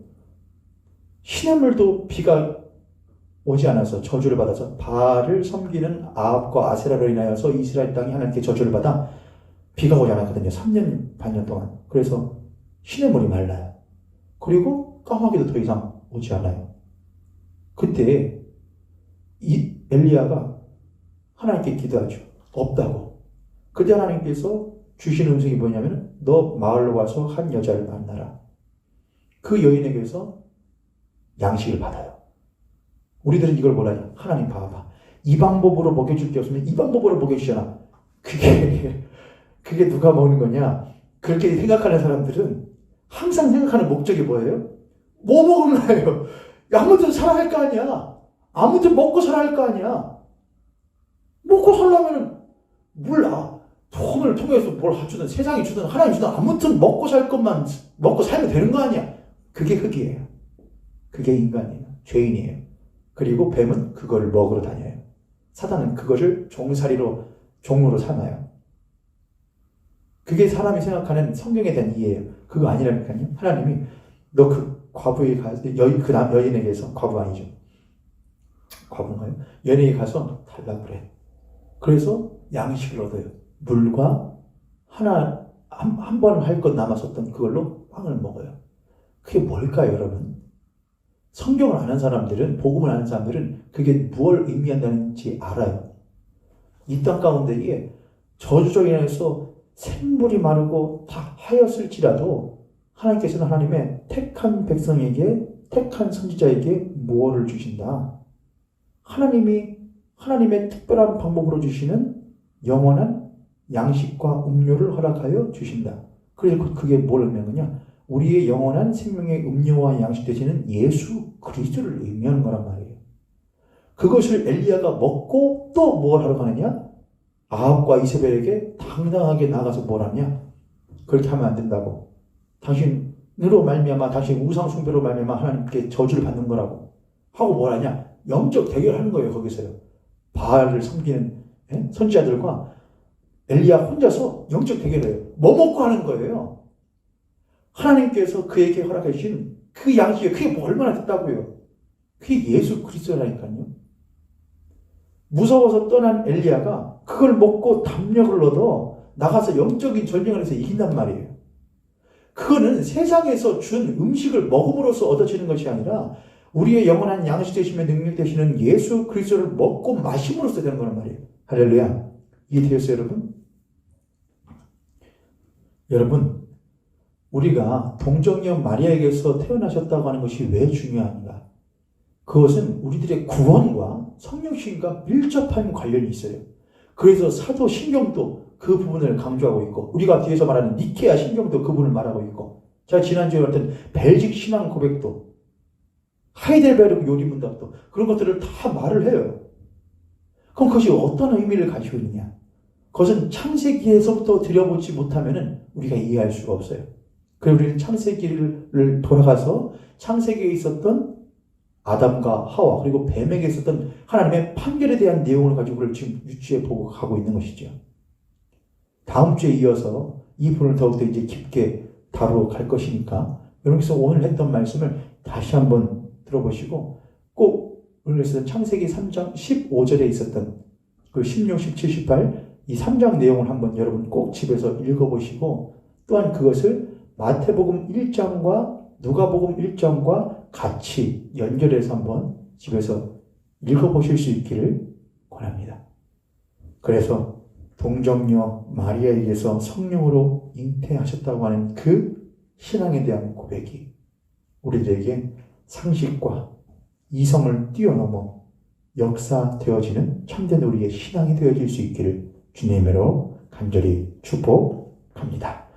시냇물도 비가 오지 않아서 저주를 받아서 바알을 섬기는 아합과 아세라로 인하여서 이스라엘 땅이 하나님께 저주를 받아 비가 오지 않았거든요. 3년 반년 동안. 그래서 시냇물이 말라요. 그리고 까마귀도 더 이상 오지 않아요. 그때 이 엘리야가 하나님께 기도하죠. 없다고. 그때 하나님께서 주시는 음성이 뭐냐면 너 마을로 와서 한 여자를 만나라. 그 여인에게서 양식을 받아요. 우리들은 이걸 몰라요. 하나님 봐봐. 이 방법으로 먹여줄 게 없으면 이 방법으로 먹여주잖아. 그게 누가 먹는 거냐? 그렇게 생각하는 사람들은 항상 생각하는 목적이 뭐예요? 뭐 먹으면 해요? 아무튼 살아야 할 거 아니야. 아무튼 먹고 살아야 할 거 아니야. 먹고 살려면 몰라. 돈을 통해서 뭘 주든 세상이 주든 하나님 주든 아무튼 먹고 살 것만 먹고 살면 되는 거 아니야. 그게 흙이에요. 그게 인간이에요. 죄인이에요. 그리고 뱀은 그걸 먹으러 다녀요. 사단은 그것을 종으로 삼아요. 그게 사람이 생각하는 성경에 대한 이해예요. 그거 아니라니까요. 하나님이 너 그 과부에 가서 그 여인에게서 과부 아니죠. 과부인가요? 여인에게 가서 달라고 그래. 그래서 양식을 얻어요. 물과 한 번 할 것 남았었던 그걸로 빵을 먹어요. 그게 뭘까요, 여러분? 성경을 아는 사람들은, 복음을 아는 사람들은 그게 무엇을 의미한다는지 알아요. 이 땅 가운데에 저주로 인해서 생물이 마르고 다 하였을지라도 하나님께서는 하나님의 택한 백성에게, 택한 선지자에게 무엇을 주신다? 하나님의 특별한 방법으로 주시는 영원한 양식과 음료를 허락하여 주신다. 그래서 그게 뭘 의미하느냐? 우리의 영원한 생명의 음료와 양식 되시는 예수 그리스도를 의미하는 거란 말이에요. 그것을 엘리야가 먹고 또 뭘 하러 가느냐? 아합과 이세벨에게 당당하게 나가서 뭘 하냐? 그렇게 하면 안 된다고. 당신으로 말미암아, 당신 우상 숭배로 말미암아 하나님께 저주를 받는 거라고 하고 뭘 하냐? 영적 대결하는 거예요. 거기서요. 바알을 섬기는 선지자들과 엘리야 혼자서 영적 대결해요. 뭐 먹고 하는 거예요? 하나님께서 그에게 허락해 주신 그 양식이 그게 얼마나 됐다고요? 그게 예수 그리스도라니까요. 무서워서 떠난 엘리야가 그걸 먹고 담력을 얻어 나가서 영적인 전쟁을 해서 이긴단 말이에요. 그거는 세상에서 준 음식을 먹음으로써 얻어지는 것이 아니라 우리의 영원한 양식 되시며 능력 되시는 예수 그리스도를 먹고 마심으로써 되는 거란 말이에요. 할렐루야. 이해되셨어요, 여러분? 여러분, 우리가 동정녀 마리아에게서 태어나셨다고 하는 것이 왜 중요한가? 그것은 우리들의 구원과 성령신과 밀접한 관련이 있어요. 그래서 사도 신경도 그 부분을 강조하고 있고, 우리가 뒤에서 말하는 니케아 신경도 그 부분을 말하고 있고, 제가 지난주에 봤던 벨직 신앙 고백도, 하이델베르크 요리문답도 그런 것들을 다 말을 해요. 그럼 그것이 어떤 의미를 가지고 있느냐? 그것은 창세기에서부터 들여보지 못하면 우리가 이해할 수가 없어요. 그래서 우리는 창세기를 돌아가서 창세기에 있었던 아담과 하와 그리고 뱀에게 있었던 하나님의 판결에 대한 내용을 가지고 지금 유추해 보고 가고 있는 것이죠. 다음 주에 이어서 이 부분을 더욱더 이제 깊게 다루어 갈 것이니까 여러분께서 오늘 했던 말씀을 다시 한번 들어보시고 꼭 오늘 했던 창세기 3장 15절에 있었던 그 16, 17, 18 이 3장 내용을 한번 여러분 꼭 집에서 읽어보시고 또한 그것을 마태복음 1장과 누가복음 1장과 같이 연결해서 한번 집에서 읽어보실 수 있기를 권합니다. 그래서 동정녀 마리아에게서 성령으로 잉태하셨다고 하는 그 신앙에 대한 고백이 우리들에게 상식과 이성을 뛰어넘어 역사되어지는 참된 우리의 신앙이 되어질 수 있기를 주님으로 간절히 축복합니다.